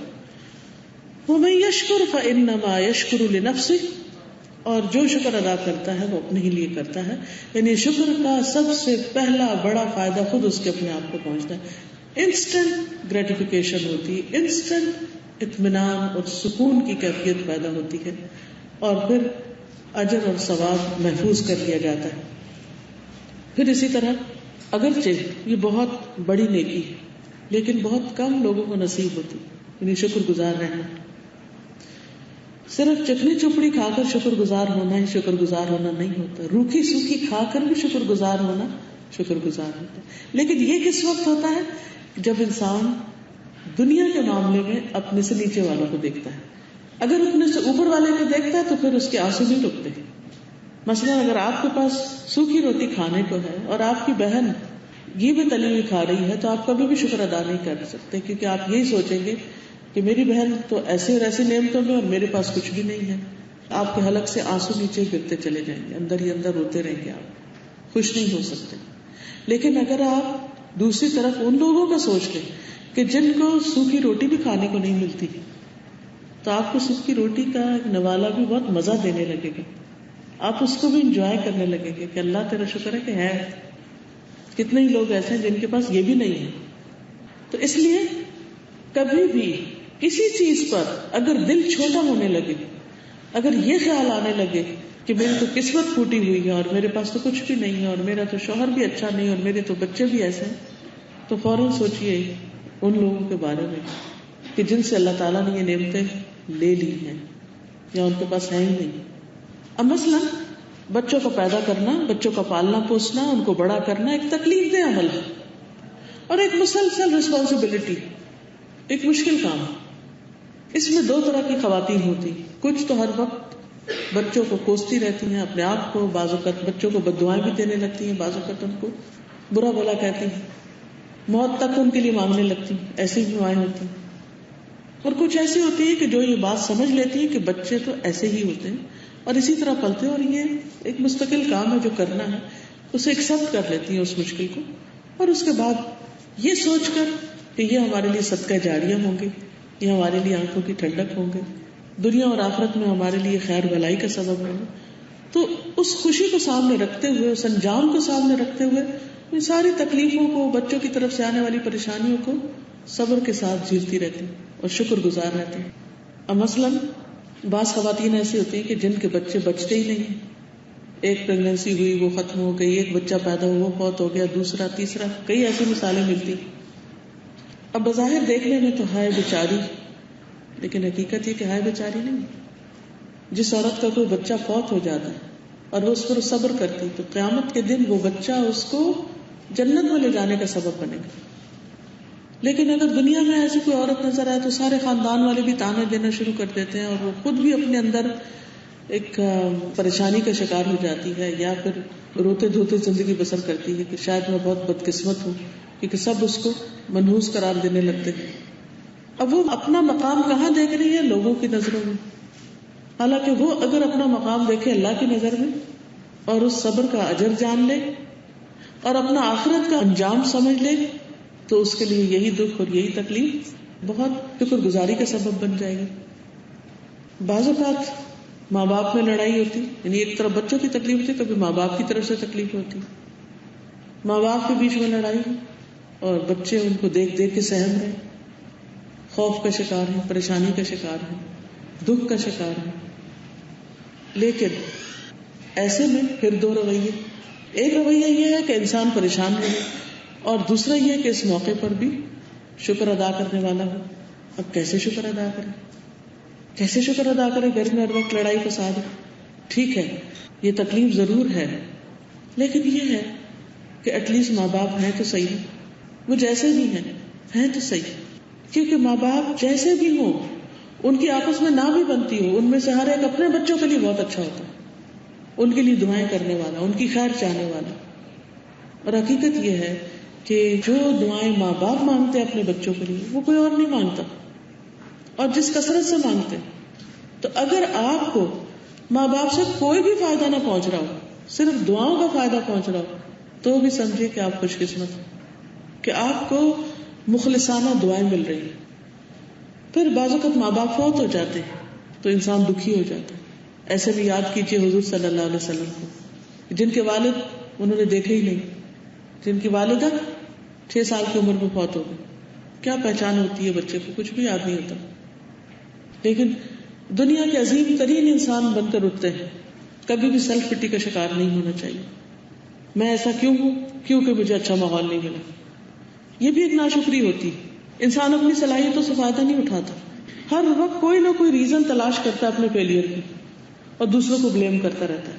وَمَن يَشْكُرْ فَإِنَّمَا يَشْكُرُ لِنَفْسِهِ، اور جو شکر ادا کرتا ہے وہ اپنے ہی لیے کرتا ہے. یعنی شکر کا سب سے پہلا بڑا فائدہ خود اس کے اپنے آپ کو پہنچتا ہے. انسٹنٹ گریٹیفیکیشن ہوتی ہے، انسٹنٹ اطمینان اور سکون کی کیفیت پیدا ہوتی ہے اور پھر اجر اور ثواب محفوظ کر لیا جاتا ہے. پھر اسی طرح اگرچہ یہ بہت بڑی نیکی ہے لیکن بہت کم لوگوں کو نصیب ہوتی، یعنی شکر گزار رہنا. صرف چکنی چپڑی کھا کر شکر گزار ہونا ہی شکر گزار ہونا نہیں ہوتا، روکھی سوکھی کھا کر بھی شکر گزار ہونا شکر گزار ہوتا ہے. لیکن یہ کس وقت ہوتا ہے؟ جب انسان دنیا کے معاملے میں اپنے سے نیچے والوں کو دیکھتا ہے. اگر اپنے سے اوپر والے کو دیکھتا ہے تو پھر اس کے آنسو نہیں رکتے. مثلا اگر آپ کے پاس سوکھی روٹی کھانے کو ہے اور آپ کی بہن یہ بھی تلی ہوئی کھا رہی ہے تو آپ کبھی بھی شکر ادا نہیں کر سکتے، کیونکہ آپ یہی سوچیں گے کہ میری بہن تو ایسے اور ایسی نعمتوں میں اور میرے پاس کچھ بھی نہیں ہے. آپ کے حلق سے آنسو نیچے گرتے چلے جائیں گے، اندر ہی اندر روتے رہیں گے، آپ خوش نہیں ہو سکتے. لیکن اگر آپ دوسری طرف ان لوگوں کا سوچ لیں کہ جن کو سوکھی روٹی بھی کھانے کو نہیں ملتی، تو آپ کو سوکھی روٹی کا ایک نوالا بھی بہت مزہ دینے لگے گا، آپ اس کو بھی انجوائے کرنے لگیں گے کہ اللہ تیرا شکر ہے کہ ہے. کتنے ہی لوگ ایسے ہیں جن کے پاس یہ بھی نہیں ہے. تو اس لیے کبھی بھی کسی چیز پر اگر دل چھوٹا ہونے لگے، اگر یہ خیال آنے لگے کہ میری تو قسمت پھوٹی ہوئی ہے اور میرے پاس تو کچھ بھی نہیں ہے اور میرا تو شوہر بھی اچھا نہیں اور میرے تو بچے بھی ایسے ہیں، تو فوراً سوچئے ان لوگوں کے بارے میں کہ جن سے اللہ تعالیٰ نے یہ نعمتیں لے لی ہیں یا ان کے پاس ہے ہی نہیں. اب مثلا بچوں کو پیدا کرنا، بچوں کا پالنا پوسنا، ان کو بڑا کرنا ایک تکلیف دہ عمل ہے اور ایک مسلسل رسپانسبلٹی، ایک مشکل کام. اس میں 2 طرح کی خواتین ہوتی، کچھ تو ہر وقت بچوں کو کوستی رہتی ہیں اپنے آپ کو، بعض اوقات بچوں کو بددعائیں بھی دینے لگتی ہیں، بعض اوقات ان کو برا بھلا کہتی ہیں، موت تک ان کے لیے مانگنے لگتی ہیں، ایسی بھی مائیں ہوتی ہیں. اور کچھ ایسی ہوتی ہے کہ جو یہ بات سمجھ لیتی ہے کہ بچے تو ایسے ہی ہوتے ہیں اور اسی طرح پلتے ہیں. اور یہ ایک مستقل کام ہے جو کرنا ہے, اسے ایکسپٹ کر لیتی ہیں اس مشکل کو, اور اس کے بعد یہ سوچ کر کہ یہ ہمارے لیے صدقہ جاریہ ہوں گے, یہ ہمارے لیے آنکھوں کی ٹھنڈک ہوں گے, دنیا اور آخرت میں ہمارے لیے خیر بھلائی کا سبب ہوں گے. تو اس خوشی کو سامنے رکھتے ہوئے, اس انجام کو سامنے رکھتے ہوئے, ان ساری تکلیفوں کو, بچوں کی طرف سے آنے والی پریشانیوں کو صبر کے ساتھ جھیلتی رہتی اور شکر گزار رہتی. اب مثلاً بعض خواتین ایسی ہوتی ہیں کہ جن کے بچے بچتے ہی نہیں, ایک پریگنینسی ہوئی وہ ختم ہو گئی, ایک بچہ پیدا ہوا وہ فوت ہو گیا, دوسرا تیسرا, کئی ایسی مثالیں ملتی. اب بظاہر دیکھنے میں تو ہائے بیچاری, لیکن حقیقت یہ کہ ہائے بیچاری نہیں. جس عورت کا کوئی بچہ فوت ہو جاتا ہے اور وہ اس پر صبر کرتی, تو قیامت کے دن وہ بچہ اس کو جنت میں لے جانے کا سبب بنے گا. لیکن اگر دنیا میں ایسی کوئی عورت نظر آئے تو سارے خاندان والے بھی تانے دینا شروع کر دیتے ہیں, اور وہ خود بھی اپنے اندر ایک پریشانی کا شکار ہو جاتی ہے, یا پھر روتے دھوتے زندگی بسر کرتی ہے کہ شاید میں بہت بدقسمت ہوں, کیونکہ سب اس کو منحوس قرار دینے لگتے ہیں. اب وہ اپنا مقام کہاں دیکھ رہی ہے؟ لوگوں کی نظروں میں. حالانکہ وہ اگر اپنا مقام دیکھے اللہ کی نظر میں اور اس صبر کا اجر جان لے اور اپنا آخرت کا انجام سمجھ لے, تو اس کے لیے یہی دکھ اور یہی تکلیف بہت شکر گزاری کا سبب بن جائے گی. بعض اوقات ماں باپ میں لڑائی ہوتی, یعنی ایک طرف بچوں کی تکلیف ہوتی, کبھی ماں باپ کی طرف سے تکلیف ہوتی. ماں باپ کے بیچ میں لڑائی اور بچے ان کو دیکھ دیکھ کے سہم رہے, خوف کا شکار ہیں, پریشانی کا شکار ہیں, دکھ کا شکار ہیں. لیکن ایسے میں پھر دو رویے, ایک رویہ یہ ہے کہ انسان پریشان رہے, اور دوسرا یہ کہ اس موقع پر بھی شکر ادا کرنے والا ہو. اب کیسے شکر ادا کرے, کیسے شکر ادا کرے؟ گھر میں ہر وقت لڑائی فساد ہے. ٹھیک ہے, یہ تکلیف ضرور ہے, لیکن یہ ہے کہ ایٹ لیسٹ ماں باپ ہیں تو صحیح, وہ جیسے بھی ہیں تو صحیح. کیونکہ ماں باپ جیسے بھی ہوں, ان کی آپس میں نہ بھی بنتی ہو, ان میں سے ہر ایک اپنے بچوں کے لیے بہت اچھا ہوتا ہے, ان کے لیے دعائیں کرنے والا, ان کی خیر چاہنے والا. اور حقیقت یہ ہے کہ جو دعائیں ماں باپ مانگتے ہیں اپنے بچوں کے لیے, وہ کوئی اور نہیں مانگتا, اور جس کثرت سے مانگتے. تو اگر آپ کو ماں باپ سے کوئی بھی فائدہ نہ پہنچ رہا ہو, صرف دعاؤں کا فائدہ پہنچ رہا ہو, تو بھی سمجھے کہ آپ خوش قسمت ہیں کہ آپ کو مخلصانہ دعائیں مل رہی ہیں. پھر بعض اوقات ماں باپ فوت ہو جاتے ہیں تو انسان دکھی ہو جاتا ہے. ایسے بھی یاد کیجیے حضور صلی اللہ علیہ وسلم کو, جن کے والد انہوں نے دیکھے ہی نہیں, جن کی والدہ 6 سال کی عمر میں فوت ہو گئی. کیا پہچان ہوتی ہے بچے کو؟ کچھ بھی یاد نہیں ہوتا. لیکن دنیا کے عظیم ترین انسان بن کر اٹھتے ہیں. کبھی بھی سیلف پٹی کا شکار نہیں ہونا چاہیے. میں ایسا کیوں ہوں؟ کیونکہ مجھے اچھا ماحول نہیں ملا. یہ بھی ایک ناشکری ہوتی ہے. انسان اپنی صلاحیتوں سے فائدہ نہیں اٹھاتا, ہر وقت کوئی نہ کوئی ریزن تلاش کرتا ہے اپنے فیلئر کی, اور دوسروں کو بلیم کرتا رہتا ہے.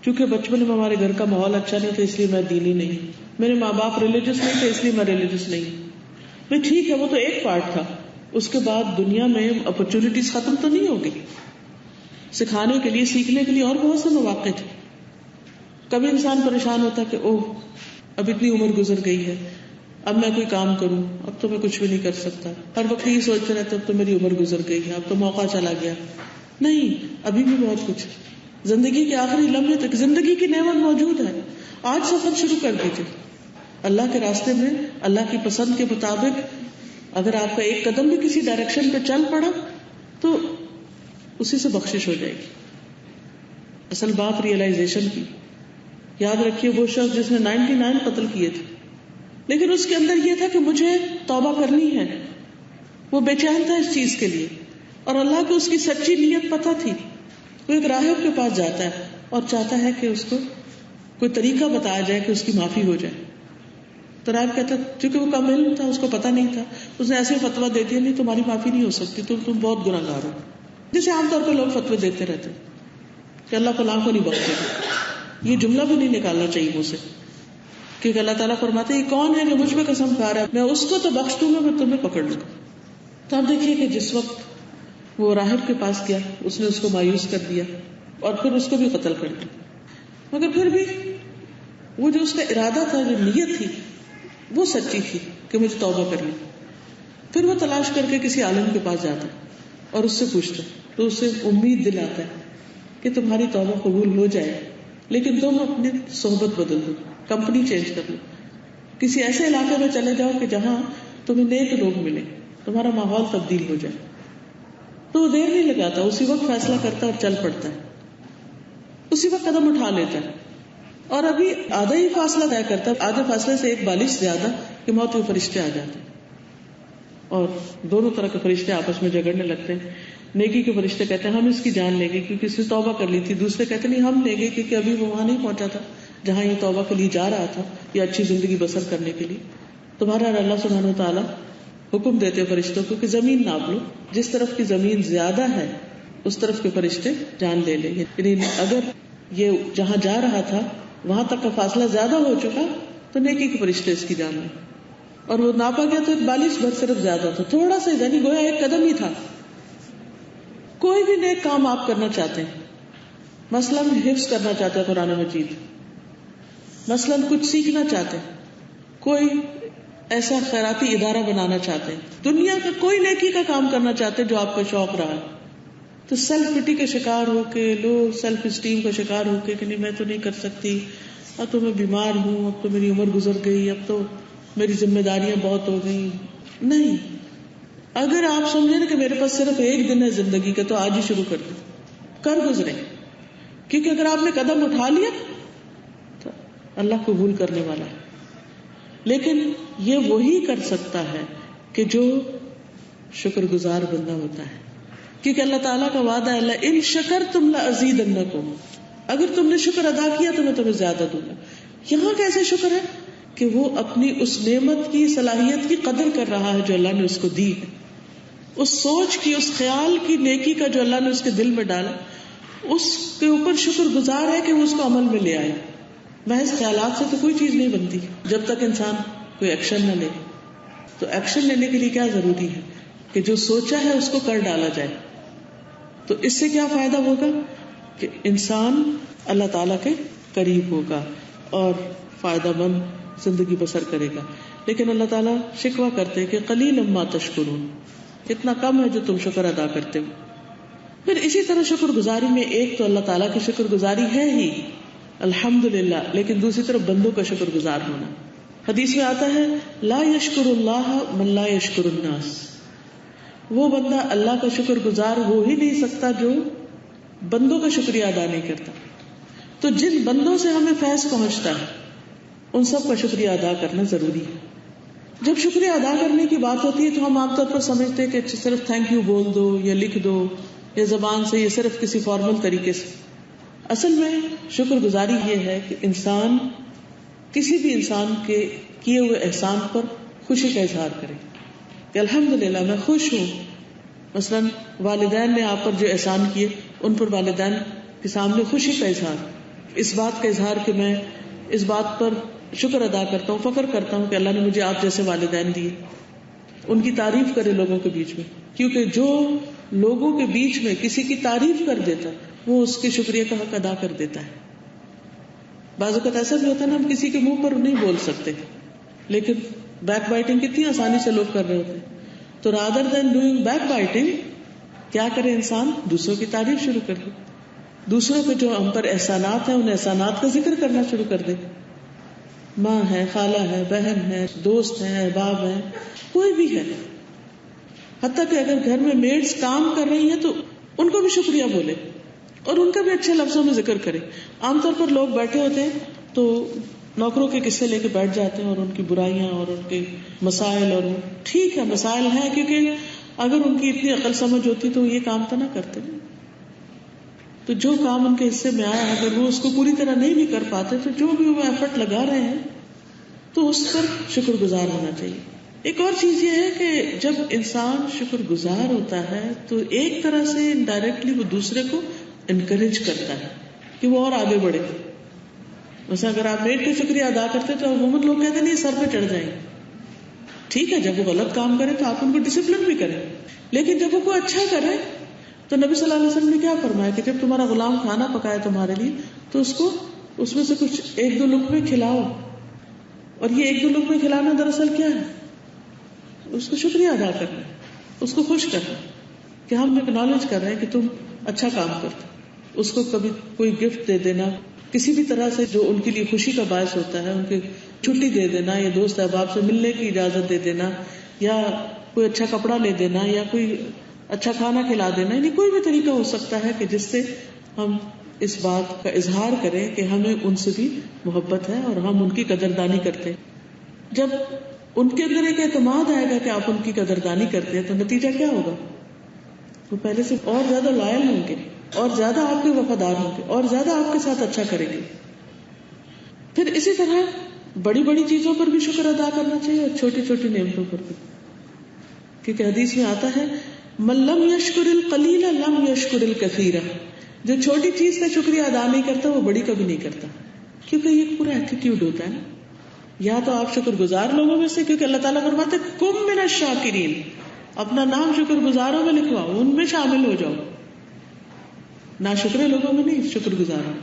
کیونکہ بچپن میں ہمارے گھر کا ماحول اچھا نہیں تھا اس لیے میں دینی نہیں, میرے ماں باپ ریلیجس نہیں تھے اس لیے میں ریلیجس نہیں. میں ٹھیک ہے, وہ تو ایک پارٹ تھا. اس کے بعد دنیا میں اپرچونٹیز ختم تو نہیں ہوگی, سکھانے کے لیے, سیکھنے کے لیے اور بہت سے مواقع تھے. کبھی انسان پریشان ہوتا کہ اوہ اب اتنی عمر گزر گئی ہے, اب میں کوئی کام کروں, اب تو میں کچھ بھی نہیں کر سکتا. ہر وقت یہ سوچتے رہتے اب تو میری عمر گزر گئی ہے, اب تو موقع چلا گیا. نہیں, ابھی بھی بہت کچھ. زندگی کے آخری لمحے تک زندگی کی نعمت موجود ہے. آج سفر شروع کر دیجیے اللہ کے راستے میں, اللہ کی پسند کے مطابق. اگر آپ کا ایک قدم بھی کسی ڈائریکشن پہ چل پڑا تو اسی سے بخشش ہو جائے گی. اصل بات ریئلائزیشن کی. یاد رکھیے وہ شخص جس نے 99 قتل کیے تھے, لیکن اس کے اندر یہ تھا کہ مجھے توبہ کرنی ہے. وہ بے چین تھا اس چیز کے لیے, اور اللہ کو اس کی سچی نیت پتہ تھی. وہ ایک راہب کے پاس جاتا ہے اور چاہتا ہے کہ اس کو کوئی طریقہ بتایا جائے کہ اس کی معافی ہو جائے. تو راہب کہتا, چونکہ وہ کم علم تھا, اس کو پتہ نہیں تھا, اس نے ایسے فتویٰ دے دیا, نہیں تمہاری معافی نہیں ہو سکتی, تم بہت گناہگار ہو. جسے عام طور پہ لوگ فتوے دیتے رہتے کہ اللہ فلاں کو نہیں بخشے گا. یہ جملہ بھی نہیں نکالنا چاہیے مجھ سے, کیونکہ اللہ تعالیٰ فرماتے ہیں یہ کون ہے جو مجھ پہ قسم کھا رہا ہے, میں اس کو تو بخش دوں گا, میں تمہیں پکڑ لوں گا. تو آپ دیکھیے کہ جس وقت وہ راہب کے پاس گیا, اس نے اس کو مایوس کر دیا اور پھر اس کو بھی قتل کر دیا. مگر پھر بھی وہ جو اس کا ارادہ تھا, جو نیت تھی, وہ سچی تھی کہ مجھے توبہ کرنی. پھر وہ تلاش کر کے کسی عالم کے پاس جاتا اور اس سے پوچھتا, تو اس سے امید دلاتا ہے کہ کہ تمہاری توبہ قبول ہو جائے، لیکن تم اپنی صحبت بدل دو، کمپنی چینج کر لو، کسی ایسے علاقے میں چلے جاؤ کہ جہاں تمہیں نیک لوگ ملے، تمہارا ماحول تبدیل ہو جائے. تو وہ دیر نہیں لگاتا، اسی وقت فیصلہ کرتا ہے اور چل پڑتا ہے، اسی وقت قدم اٹھا لیتا ہے. اور ابھی آدھا ہی فاصلہ طے کرتا ہے، آدھے فاصلے سے ایک بالش زیادہ کہ موت کے فرشتے آ جاتے ہیں اور دونوں طرح کے فرشتے آپس میں جھگڑنے لگتے ہیں. نیکی کے فرشتے کہتے ہیں ہم اس کی جان لیں گے کیونکہ اس نے توبہ کر لی تھی، دوسرے کہتے ہیں نہیں ہم لیں گے کیونکہ ابھی وہ وہاں نہیں پہنچا تھا جہاں یہ توبہ کے لیے جا رہا تھا یا اچھی زندگی بسر کرنے کے لیے. تمہارا اللہ سبحانہ وتعالیٰ حکم دیتے فرشتوں کو کہ زمین ناپ لو، جس طرف کی زمین زیادہ ہے اس طرف کے فرشتے جان لے لیں گے. یعنی اگر یہ جہاں جا رہا تھا وہاں تک کا فاصلہ زیادہ ہو چکا تو نیکی کے فرشتے اس کی جان لیں. اور وہ ناپا گیا تو ایک بالش بھر صرف زیادہ تھا، تھوڑا سا یعنی گویا ایک قدم ہی تھا. کوئی بھی نیک کام آپ کرنا چاہتے ہیں، مثلا حفظ کرنا چاہتے ہیں قرآن مجید، مثلا کچھ سیکھنا چاہتے ہیں، کوئی ایسا خیراتی ادارہ بنانا چاہتے ہیں، دنیا کا کوئی نیکی کا کام کرنا چاہتے ہیں جو آپ کا شوق رہا ہے، تو سیلف پٹی کے شکار ہو کے، لو سیلف اسٹیم کا شکار ہو کے کہ نہیں میں تو نہیں کر سکتی، اب تو میں بیمار ہوں، اب تو میری عمر گزر گئی، اب تو میری ذمہ داریاں بہت ہو گئی. نہیں، اگر آپ سمجھیں نا کہ میرے پاس صرف ایک دن ہے زندگی کا تو آج ہی شروع کر دیں، کر گزرے. کیونکہ اگر آپ نے قدم اٹھا لیا تو اللہ قبول کرنے والا ہے. لیکن یہ وہی کر سکتا ہے کہ جو شکر گزار بندہ ہوتا ہے، کیونکہ اللہ تعالیٰ کا وعدہ ہے لئن شکرتم لأزیدنکم، اگر تم نے شکر ادا کیا تو میں تمہیں زیادہ دوں گا. یہاں کیسے شکر ہے کہ وہ اپنی اس نعمت کی صلاحیت کی قدر کر رہا ہے جو اللہ نے اس کو دی ہے، اس سوچ کی، اس خیال کی نیکی کا جو اللہ نے اس کے دل میں ڈالا، اس کے اوپر شکر گزار ہے کہ وہ اس کو عمل میں لے آئے. محض خیالات سے تو کوئی چیز نہیں بنتی جب تک انسان کوئی ایکشن نہ لے. تو ایکشن لینے کے لیے کیا ضروری ہے کہ جو سوچا ہے اس کو کر ڈالا جائے. تو اس سے کیا فائدہ ہوگا کہ انسان اللہ تعالیٰ کے قریب ہوگا اور فائدہ مند زندگی بسر کرے گا. لیکن اللہ تعالیٰ شکوہ کرتے کہ قلیلا ما تشکرون، اتنا کم ہے جو تم شکر ادا کرتے ہو. پھر اسی طرح شکر گزاری میں ایک تو اللہ تعالیٰ کی شکر گزاری ہے ہی الحمدللہ، لیکن دوسری طرف بندوں کا شکر گزار ہونا. حدیث میں آتا ہے لا یشکر اللہ من لا یشکر الناس، وہ بندہ اللہ کا شکر گزار ہو ہی نہیں سکتا جو بندوں کا شکریہ ادا نہیں کرتا. تو جن بندوں سے ہمیں فیض پہنچتا ہے ان سب کا شکریہ ادا کرنا ضروری ہے. جب شکریہ ادا کرنے کی بات ہوتی ہے تو ہم عام طور پر سمجھتے ہیں کہ صرف تھینک یو بول دو یا لکھ دو یا زبان سے، یا صرف کسی فارمل طریقے سے. اصل میں شکر گزاری یہ ہے کہ انسان کسی بھی انسان کے کیے ہوئے احسان پر خوشی کا اظہار کرے کہ الحمدللہ میں خوش ہوں. مثلا والدین نے آپ پر جو احسان کیے ان پر والدین کے سامنے خوشی کا اظہار، اس بات کا اظہار کہ میں اس بات پر شکر ادا کرتا ہوں، فخر کرتا ہوں کہ اللہ نے مجھے آپ جیسے والدین دیے. ان کی تعریف کرے لوگوں کے بیچ میں، کیونکہ جو لوگوں کے بیچ میں کسی کی تعریف کر دیتا وہ اس کے شکریہ کا حق ادا کر دیتا ہے. بعض اوقات ایسا بھی ہوتا ہے نا ہم کسی کے منہ پر نہیں بول سکتے، لیکن بیک بائٹنگ کتنی آسانی سے لوگ کر رہے ہوتے ہیں. تو rather than doing back biting کیا کرے انسان؟ دوسروں کی تعریف شروع کر دے، دوسروں کے جو ہم پر احسانات ہیں ان احسانات کا ذکر کرنا شروع کر دے. ماں ہے، خالہ ہے، بہن ہے، دوست ہے، احباب ہے، کوئی بھی ہے. حتیٰ کہ اگر گھر میں میڈز کام کر رہی ہیں تو ان کو بھی شکریہ بولے اور ان کا بھی اچھے لفظوں میں ذکر کرے. عام طور پر لوگ بیٹھے ہوتے ہیں تو نوکروں کے قصے لے کے بیٹھ جاتے ہیں اور ان کی برائیاں اور ان کے مسائل، اور ٹھیک ہے مسائل ہیں کیونکہ اگر ان کی اتنی عقل سمجھ ہوتی تو یہ کام تو نہ کرتے. تو جو کام ان کے حصے میں آیا اگر وہ اس کو پوری طرح نہیں بھی کر پاتے تو جو بھی وہ ایفرٹ لگا رہے ہیں تو اس پر شکر گزار ہونا چاہیے. ایک اور چیز یہ ہے کہ جب انسان شکر گزار ہوتا ہے تو ایک طرح سے انڈائریکٹلی وہ دوسرے کو انکریج کرتا ہے کہ وہ اور آگے بڑھے. مثلا اگر آپ میڈ کا شکریہ ادا کرتے تو عموماً لوگ کہتے ہیں نہیں سر پہ چڑھ جائیں. ٹھیک ہے جب وہ غلط کام کرے تو آپ ان کو ڈسپلن بھی کریں، لیکن جب وہ کوئی اچھا کرے تو نبی صلی اللہ علیہ وسلم نے کیا فرمایا کہ جب تمہارا غلام کھانا پکائے تمہارے لیے تو اس کو اس میں سے کچھ ایک دو لقمے کھلاؤ. اور یہ ایک دو لقمے کھلانا دراصل کیا ہے؟ اس کو شکریہ ادا کرنا، اس کو خوش کرنا کہ ہم اکنالج کر رہے ہیں کہ تم اچھا کام کرتے. اس کو کبھی کوئی گفٹ دے دینا، کسی بھی طرح سے جو ان کے لیے خوشی کا باعث ہوتا ہے، ان کی چھٹی دے دینا، یا دوست احباب سے ملنے کی اجازت دے دینا، یا کوئی اچھا کپڑا لے دینا، یا کوئی اچھا کھانا کھلا دینا، یعنی کوئی بھی طریقہ ہو سکتا ہے کہ جس سے ہم اس بات کا اظہار کریں کہ ہمیں ان سے بھی محبت ہے اور ہم ان کی قدردانی کرتے ہیں۔ جب ان کے اندر ایک اعتماد آئے گا کہ آپ ان کی قدردانی کرتے ہیں تو نتیجہ کیا ہوگا؟ وہ پہلے سے اور زیادہ لائل ہوں گے، اور زیادہ آپ کے وفادار ہوں گے، اور زیادہ آپ کے ساتھ اچھا کریں گے۔ پھر اسی طرح بڑی بڑی چیزوں پر بھی شکر ادا کرنا چاہیے اور چھوٹی چھوٹی نعمتوں پر بھی، کیونکہ حدیث میں آتا ہے من لم یشکر القلیل لم یشکر الکثیر، جو چھوٹی چیز کا شکریہ ادا نہیں کرتا وہ بڑی کبھی نہیں کرتا، کیونکہ یہ پورا ایٹیٹیوڈ ہوتا ہے نا۔ یا تو آپ شکر گزار لوگوں میں سے، کیونکہ اللہ تعالیٰ فرماتے کم من الشاکرین، اپنا نام شکر گزاروں میں لکھواؤ، ان میں شامل ہو جاؤ، نہ شکر لوگوں میں نہیں، شکر گزاروں۔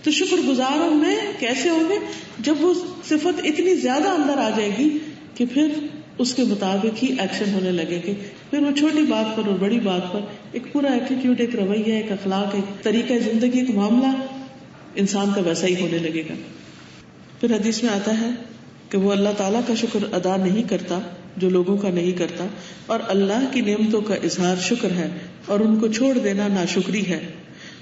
تو شکر گزاروں میں کیسے ہوں گے؟ جب وہ صفت اتنی زیادہ اندر آ جائے گی کہ پھر اس کے مطابق ہی ایکشن ہونے لگے گے، پھر وہ چھوٹی بات پر اور بڑی بات پر ایک پورا ایٹیٹیوڈ، ایک رویہ، ایک اخلاق، ایک طریقہ زندگی، ایک معاملہ انسان کا ویسا ہی ہونے لگے گا۔ پھر حدیث میں آتا ہے کہ وہ اللہ تعالیٰ کا شکر ادا نہیں کرتا جو لوگوں کا نہیں کرتا، اور اللہ کی نعمتوں کا اظہار شکر ہے اور ان کو چھوڑ دینا ناشکری ہے،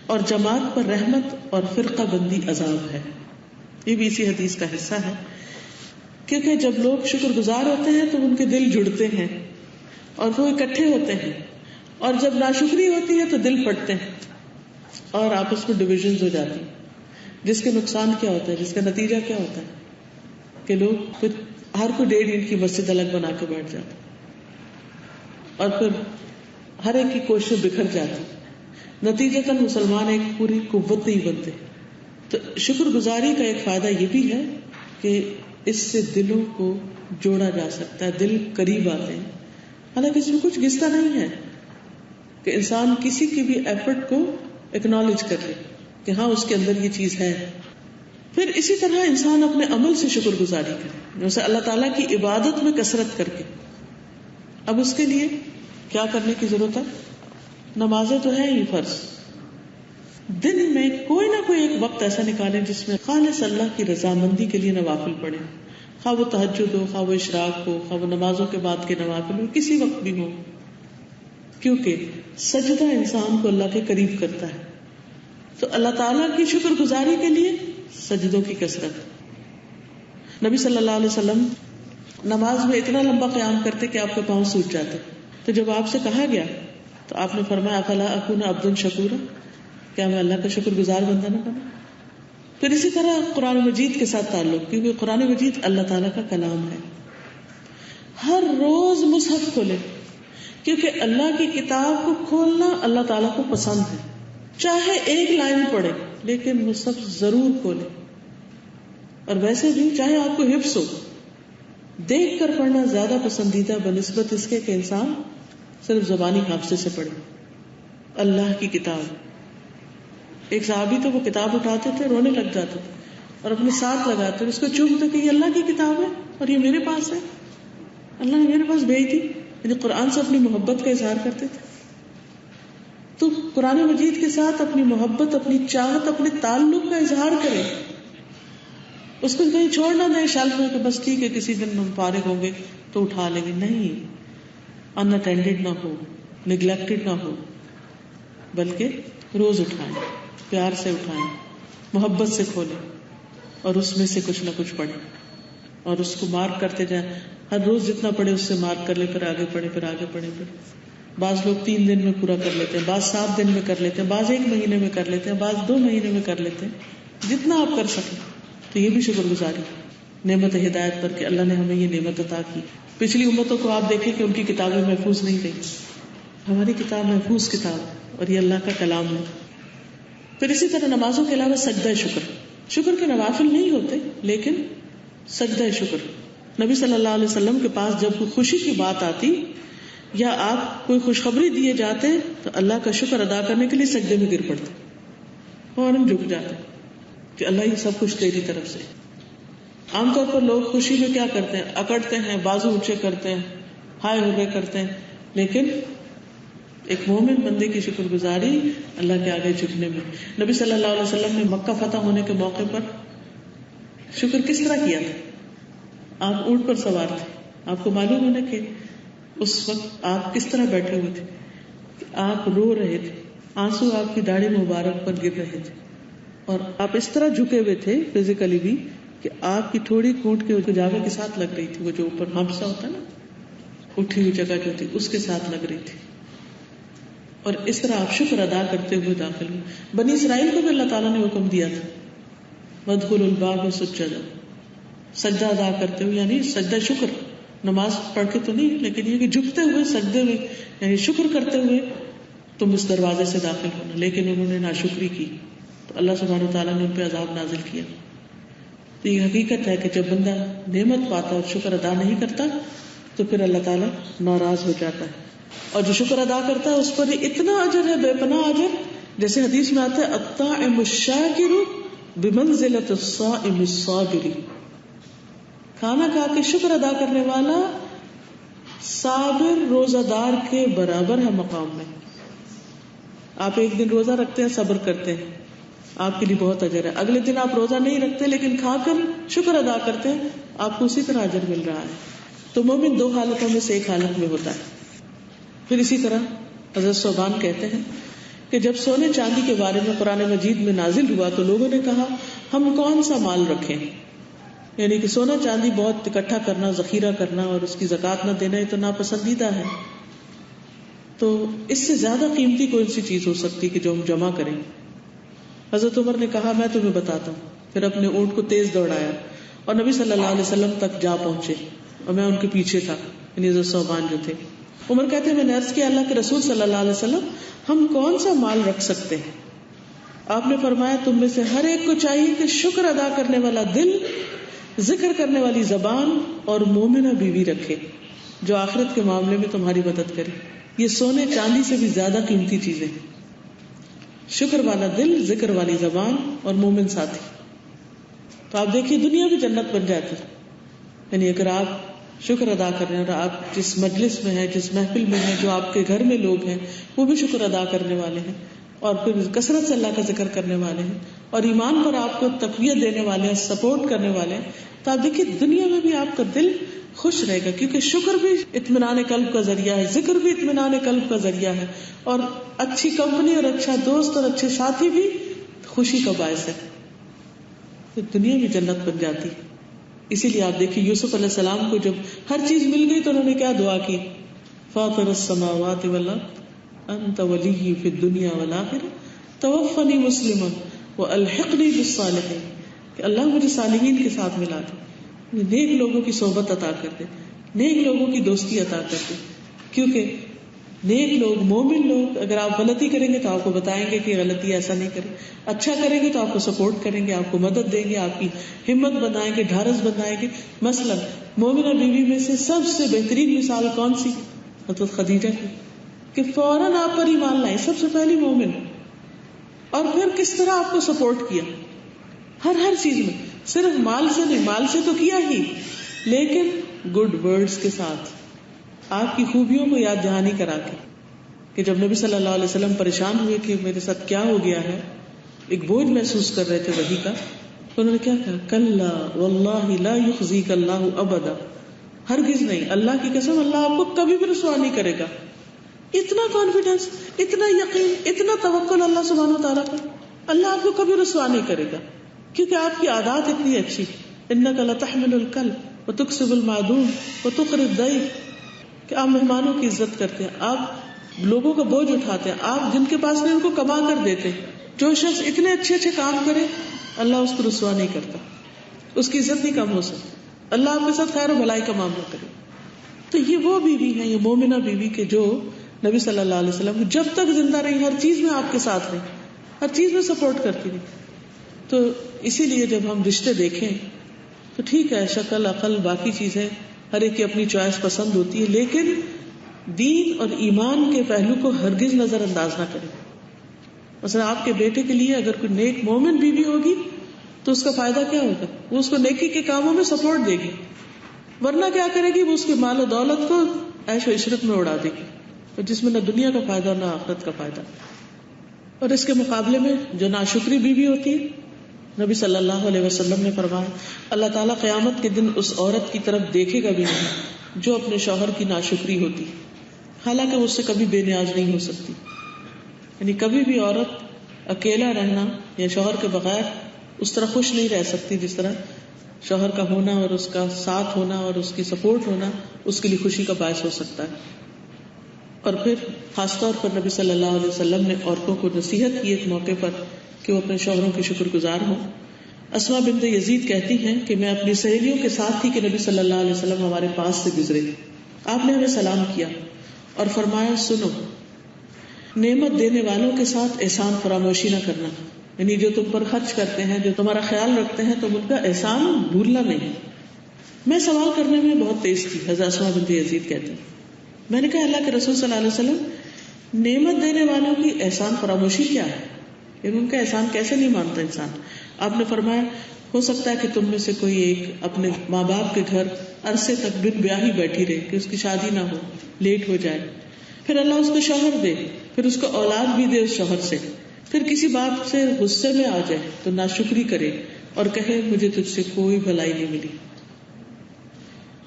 اور جماعت پر رحمت اور فرقہ بندی عذاب ہے۔ یہ بھی اسی حدیث کا حصہ ہے، کیونکہ جب لوگ شکر گزار ہوتے ہیں تو ان کے دل جڑتے ہیں اور وہ اکٹھے ہوتے ہیں، اور جب ناشکری ہوتی ہے تو دل پھٹتے ہیں اور آپس میں ڈویژنز ہو جاتی ہیں، جس کے نقصان کیا ہوتا ہے، جس کا نتیجہ کیا ہوتا ہے کہ لوگ پھر ہر کوئی 1.5 اینٹ کی مسجد الگ بنا کے بیٹھ جاتے اور پھر ہر ایک کی کوششیں بکھر جاتی، نتیجتاً مسلمان ایک پوری قوت نہیں بنتے۔ تو شکر گزاری کا ایک فائدہ یہ بھی ہے کہ اس سے دلوں کو جوڑا جا سکتا ہے، دل قریب آتے ہیں۔ حالانکہ اس میں کچھ گھستا نہیں ہے کہ انسان کسی کی بھی ایفرٹ کو اکنالج کر لے کہ ہاں اس کے اندر یہ چیز ہے۔ پھر اسی طرح انسان اپنے عمل سے شکر گزاری کرے، جیسے اللہ تعالیٰ کی عبادت میں کثرت کر کے۔ اب اس کے لیے کیا کرنے کی ضرورت ہے؟ نمازیں تو ہیں ہی فرض، دن میں کوئی نہ کوئی ایک وقت ایسا نکالیں جس میں خالص اللہ کی رضامندی کے لیے نوافل پڑھیں، خواہ وہ تہجد ہو، خواہ وہ اشراق ہو، خواہ وہ نمازوں کے بعد کے نوافل ہو، کسی وقت بھی ہو، کیونکہ سجدہ انسان کو اللہ کے قریب کرتا ہے۔ تو اللہ تعالیٰ کی شکر گزاری کے لیے سجدوں کی کثرت۔ نبی صلی اللہ علیہ وسلم نماز میں اتنا لمبا قیام کرتے کہ آپ کے پاؤں سوج جاتے، تو جب آپ سے کہا گیا تو آپ نے فرمایا افلا اکون عبدا شکورا، کیا میں اللہ کا شکر گزار بندہ نہ بنوں؟ پھر اسی طرح قرآن مجید کے ساتھ تعلق، کیونکہ قرآن مجید اللہ تعالیٰ کا کلام ہے۔ ہر روز مصحف کھولے، کیونکہ اللہ کی کتاب کو کھولنا اللہ تعالیٰ کو پسند ہے، چاہے ایک لائن پڑھے لیکن مصحف ضرور کھولے۔ اور ویسے بھی چاہے آپ کو حفظ ہو، دیکھ کر پڑھنا زیادہ پسندیدہ بنسبت اس کے کہ انسان صرف زبانی حافظے سے پڑھے۔ اللہ کی کتاب، ایک صحابی تو وہ کتاب اٹھاتے تھے رونے لگ جاتے تھے اور اپنے ساتھ لگاتے، اس کو چومتے کہ یہ اللہ کی کتاب ہے اور یہ میرے پاس ہے، اللہ نے میرے پاس بھیج دی، یعنی قرآن سے اپنی محبت کا اظہار کرتے تھے۔ تو قرآن مجید کے ساتھ اپنی محبت، اپنی چاہت، اپنے تعلق کا اظہار کریں، اس کو کہیں چھوڑ نہ دیں شیلف میں کہ بس ٹھیک ہے کسی دن ہم فارغ ہوں گے تو اٹھا لیں گے، نہیں، ان اٹینڈڈ نہ ہو، نگلیکٹڈ نہ ہو، بلکہ روز اٹھائیں، پیار سے اٹھائیں، محبت سے کھولیں اور اس میں سے کچھ نہ کچھ پڑھیں اور اس کو مارک کرتے جائیں، ہر روز جتنا پڑھے اس سے مارک کر لیں، پھر آگے پڑھیں، پھر آگے پڑھیں۔ پھر بعض لوگ 3 دن میں پورا کر لیتے ہیں، بعض 7 دن میں کر لیتے ہیں، بعض 1 مہینے میں کر لیتے ہیں، بعض 2 مہینے میں کر لیتے ہیں، جتنا آپ کر سکیں۔ تو یہ بھی شکر گزاری نعمت ہدایت پر کہ اللہ نے ہمیں یہ نعمت عطا کی۔ پچھلی امتوں کو آپ دیکھیں کہ ان کی کتابیں محفوظ نہیں رہی، ہماری کتاب محفوظ کتاب ہے اور یہ اللہ کا کلام ہے۔ پھر اسی طرح نمازوں کے علاوہ سجدہ شکر، شکر کے نوافل نہیں ہوتے لیکن سجدہ شکر۔ نبی صلی اللہ علیہ وسلم کے پاس جب کوئی خوشی کی بات آتی یا آپ کوئی خوشخبری دیے جاتے تو اللہ کا شکر ادا کرنے کے لیے سجدے میں گر پڑتے، فوراً جھک جاتے کہ اللہ یہ سب کچھ تیری طرف سے۔ عام طور پر لوگ خوشی میں کیا کرتے ہیں؟ اکڑتے ہیں، بازو اونچے کرتے ہیں، ہائے ہو گئے کرتے ہیں، لیکن ایک مومن بندے کی شکر گزاری اللہ کے آگے جھکنے میں. نبی صلی اللہ علیہ وسلم نے مکہ فتح ہونے کے موقع پر شکر کس طرح کیا تھا؟ آپ اونٹ پر سوار تھے. آپ کو معلوم ہونا کہ اس وقت آپ کس طرح بیٹھے ہوئے تھے کہ آپ رو رہے تھے, آنسو آپ کی داڑھی مبارک پر گر رہے تھے, اور آپ اس طرح جھکے ہوئے تھے فزیکلی بھی کہ آپ کی تھوڑی کونٹ کے جاوے کے ساتھ لگ رہی تھی, وہ جو اوپر ہمسا ہوتا ہے نا, اٹھی ہوئی جگہ جو تھی اس کے ساتھ لگ رہی تھی. اور اس طرح آپ شکر ادا کرتے ہوئے داخل ہوئے. بنی اسرائیل کو بھی اللہ تعالیٰ نے حکم دیا تھا وَادْخُلُوا الْبَابَ سُجَّدًا, سجدہ ادا کرتے ہوئے, یعنی سجدہ شکر, نماز پڑھ کے تو نہیں, لیکن یہ کہ جھکتے ہوئے سجدے میں یعنی شکر کرتے ہوئے تم اس دروازے سے داخل ہونا. لیکن انہوں نے ناشکری کی تو اللہ سبحانہ وتعالیٰ نے ان پہ عذاب نازل کیا. تو یہ حقیقت ہے کہ جب بندہ نعمت پاتا اور شکر ادا نہیں کرتا تو پھر اللہ تعالیٰ ناراض ہو جاتا ہے, اور جو شکر ادا کرتا ہے اس پر اتنا اجر ہے, بے پناہ اجر. جیسے حدیث میں آتا ہے الطاعم الشاکر بمنزلۃ الصائم الصابر, کھانا کھا کے شکر ادا کرنے والا صابر روزہ دار کے برابر ہے مقام میں. آپ ایک دن روزہ رکھتے ہیں, صبر کرتے ہیں, آپ کے لیے بہت اجر ہے. اگلے دن آپ روزہ نہیں رکھتے لیکن کھا کر شکر ادا کرتے ہیں, آپ کو اسی طرح اجر مل رہا ہے. تو مومن دو حالتوں میں سے ایک حالت میں ہوتا ہے. پھر اسی طرح حضرت ثوبان کہتے ہیں کہ جب سونے چاندی کے بارے میں قرآن مجید میں نازل ہوا تو لوگوں نے کہا ہم کون سا مال رکھیں, یعنی کہ سونا چاندی بہت اکٹھا کرنا, ذخیرہ کرنا اور اس کی زکوٰۃ نہ دینا, یہ تو ناپسندیدہ ہے. تو اس سے زیادہ قیمتی کوئی سی چیز ہو سکتی کہ جو ہم جمع کریں. حضرت عمر نے کہا میں تمہیں بتاتا ہوں. پھر اپنے اونٹ کو تیز دوڑایا اور نبی صلی اللہ علیہ وسلم تک جا پہنچے, اور میں ان کے پیچھے تھا, یعنی حضرت ثوبان جو تھے. عمر کہتے ہیں میں نے عرض کیا اللہ کے رسول صلی اللہ علیہ وسلم ہم کون سا مال رکھ سکتے ہیں؟ آپ نے فرمایا تم میں سے ہر ایک کو چاہیے کہ شکر ادا کرنے والا دل, ذکر کرنے والی زبان اور مومنہ بیوی رکھے جو آخرت کے معاملے میں تمہاری مدد کرے. یہ سونے چاندی سے بھی زیادہ قیمتی چیزیں ہیں. شکر والا دل, ذکر والی زبان اور مومن ساتھی. تو آپ دیکھیے دنیا بھی جنت بن جاتی. یعنی اگر آپ شکر ادا کر رہے ہیں اور آپ جس مجلس میں ہیں, جس محفل میں ہیں, جو آپ کے گھر میں لوگ ہیں وہ بھی شکر ادا کرنے والے ہیں اور پھر کثرت سے اللہ کا ذکر کرنے والے ہیں اور ایمان پر آپ کو تقویت دینے والے ہیں, سپورٹ کرنے والے ہیں, تو آپ دیکھیے دنیا میں بھی آپ کا دل خوش رہے گا, کیونکہ شکر بھی اطمینان قلب کا ذریعہ ہے, ذکر بھی اطمینان قلب کا ذریعہ ہے, اور اچھی کمپنی اور اچھا دوست اور اچھے ساتھی بھی خوشی کا باعث ہے. تو دنیا بھی جنت بن جاتی. اسی لیے آپ دیکھیے یوسف علیہ السلام کو جب ہر چیز مل گئی تو انہوں نے کیا دعا کی, فاطر السماوات والارض انت ولی فی الدنیا والآخرہ توفنی مسلما والحقنی بالصالحین, کہ اللہ مجھے صالحین کے ساتھ ملا دے, نیک لوگوں کی صحبت عطا کر دے, نیک لوگوں کی دوستی عطا کر دے. کیونکہ نیک لوگ, مومن لوگ اگر آپ غلطی کریں گے تو آپ کو بتائیں گے کہ غلطی ایسا نہیں کریں, اچھا کریں گے تو آپ کو سپورٹ کریں گے, آپ کو مدد دیں گے, آپ کی ہمت بنائیں گے, ڈھارس بنائیں گے. مثلا مومنہ بیوی میں سے سب سے بہترین مثال کون سی؟ حضرت خدیجہ کی, کہ فوراً آپ پر ایمان لائے, سب سے پہلی مومن, اور پھر کس طرح آپ کو سپورٹ کیا ہر چیز میں, صرف مال سے نہیں, مال سے تو کیا ہی, لیکن گڈ ورڈز کے ساتھ آپ کی خوبیوں کو یاد دہانی کرا کے. کہ جب نبی صلی اللہ علیہ وسلم پریشان ہوئے کہ میرے ساتھ کیا ہو گیا ہے, ایک بوجھ محسوس کر رہے تھے وحی کا, تو انہوں نے کیا کہا, کلا واللہ لا یخزیک اللہ ابدا, ہرگز نہیں, اللہ کی قسم اللہ آپ کو کبھی بھی رسوا نہیں کرے گا. اتنا کانفیڈینس, اتنا یقین, اتنا توکل اللہ سبحانہ و تعالیٰ کا, اللہ آپ کو کبھی رسوا نہیں کرے گا, کیونکہ آپ کی عادات اتنی اچھی. انک لتحمل الکلب وتکسب المعدوم وتقری الضیف, کہ آپ مہمانوں کی عزت کرتے ہیں, آپ لوگوں کا بوجھ اٹھاتے ہیں, آپ جن کے پاس نہیں ان کو کما کر دیتے ہیں. جو شخص اتنے اچھے اچھے کام کرے اللہ اس کو رسوا نہیں کرتا, اس کی عزت نہیں کم ہو سکتی, اللہ آپ کے ساتھ خیر و بھلائی کا معاملہ کرے. تو یہ وہ بیوی ہے, یہ مومنہ بیوی کے جو نبی صلی اللہ علیہ وسلم جب تک زندہ رہی ہر چیز میں آپ کے ساتھ رہی, ہر چیز میں سپورٹ کرتی رہی. تو اسی لیے جب ہم رشتے دیکھیں تو ٹھیک ہے, شکل عقل باقی چیزیں ہر ایک کی اپنی چوائس پسند ہوتی ہے, لیکن دین اور ایمان کے پہلو کو ہرگز نظر انداز نہ کریں. مثلا آپ کے بیٹے کے لیے اگر کوئی نیک مومن بیوی ہوگی تو اس کا فائدہ کیا ہوگا, وہ اس کو نیکی کے کاموں میں سپورٹ دے گی, ورنہ کیا کرے گی, وہ اس کے مال و دولت کو عیش و عشرت میں اڑا دے گی. اور جس میں نہ دنیا کا فائدہ نہ آخرت کا فائدہ. اور اس کے مقابلے میں جو ناشکری بیوی ہوتی ہے، نبی صلی اللہ علیہ وسلم نے فرمایا اللہ تعالیٰ قیامت کے دن اس عورت کی طرف دیکھے گا بھی نہیں جو اپنے شوہر کی ناشکری ہوتی، حالانکہ وہ اس سے کبھی بے نیاز نہیں ہو سکتی. یعنی کبھی بھی عورت اکیلا رہنا یا شوہر کے بغیر اس طرح خوش نہیں رہ سکتی جس طرح شوہر کا ہونا اور اس کا ساتھ ہونا اور اس کی سپورٹ ہونا اس کے لیے خوشی کا باعث ہو سکتا ہے. اور پھر خاص طور پر نبی صلی اللہ علیہ وسلم نے عورتوں کو نصیحت کی ایک موقع پر کہ وہ اپنے شوہروں کے شکر گزار ہوں. اسماء بنت یزید کہتی ہیں کہ میں اپنی سہیلیوں کے ساتھ تھی کہ نبی صلی اللہ علیہ وسلم ہمارے پاس سے گزرے. آپ نے ہمیں سلام کیا اور فرمایا سنو، نعمت دینے والوں کے ساتھ احسان فراموشی نہ کرنا، یعنی جو تم پر خرچ کرتے ہیں، جو تمہارا خیال رکھتے ہیں، تم ان کا احسان بھولنا نہیں. میں سوال کرنے میں بہت تیز تھی، حضرت اسماء بنت یزید کہتی ہیں. میں نے کہا اللہ کے رسول صلی اللہ علیہ وسلم، نعمت دینے والوں کی احسان فراموشی کیا ہے؟ یعنی ان کا احسان کیسے نہیں مانتا انسان؟ آپ نے فرمایا ہو سکتا ہے کہ تم میں سے کوئی ایک اپنے ماں باپ کے گھر عرصے تک بن بیاہی بیٹھی رہے کہ اس کی شادی نہ ہو، لیٹ ہو جائے، پھر اللہ اس کو شوہر دے، پھر اس کو اولاد بھی دے اس شوہر سے، پھر کسی بات سے غصے میں آ جائے تو ناشکری کرے اور کہے مجھے تجھ سے کوئی بھلائی نہیں ملی.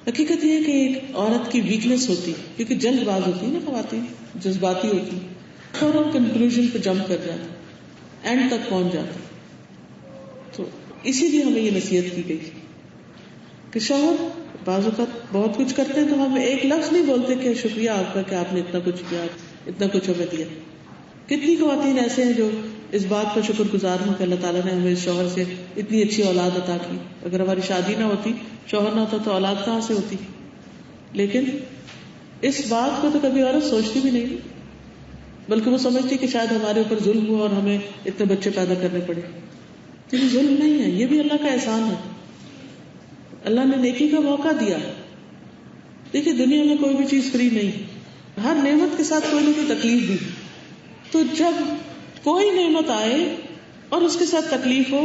حقیقت یہ ہے کہ ایک عورت کی ویکنس ہوتی ہے، کیونکہ جلد باز ہوتی ہے نا، خواتین جذباتی ہوتی، فوراً کنکلوژن پہ جمپ کر جاتی، اینڈ تک پہنچ جاتی. تو اسی لیے ہمیں یہ نصیحت کی گئی کہ شوہر بعض اوقات بہت کچھ کرتے ہیں تو ہم ایک لفظ نہیں بولتے کہ شکریہ آپ کا کہ آپ نے اتنا کچھ کیا، اتنا کچھ ہمیں دیا. کتنی خواتین ایسے ہیں جو اس بات پر شکر گزار ہوں کہ اللہ تعالیٰ نے ہمیں اس شوہر سے اتنی اچھی اولاد عطا کی. اگر ہماری شادی نہ ہوتی، شوہر نہ ہوتا تو اولاد کہاں سے ہوتی؟ لیکن اس بات کو تو کبھی عورت سوچتی بھی نہیں، بلکہ وہ سمجھتی کہ شاید ہمارے اوپر ظلم ہوا اور ہمیں اتنے بچے پیدا کرنے پڑے. لیکن ظلم نہیں ہے، یہ بھی اللہ کا احسان ہے. اللہ نے نیکی کا موقع دیا. دیکھیے دنیا میں کوئی بھی چیز فری نہیں، ہر نعمت کے ساتھ کوئی نہ کوئی تکلیف بھی. تو جب کوئی نعمت آئے اور اس کے ساتھ تکلیف ہو،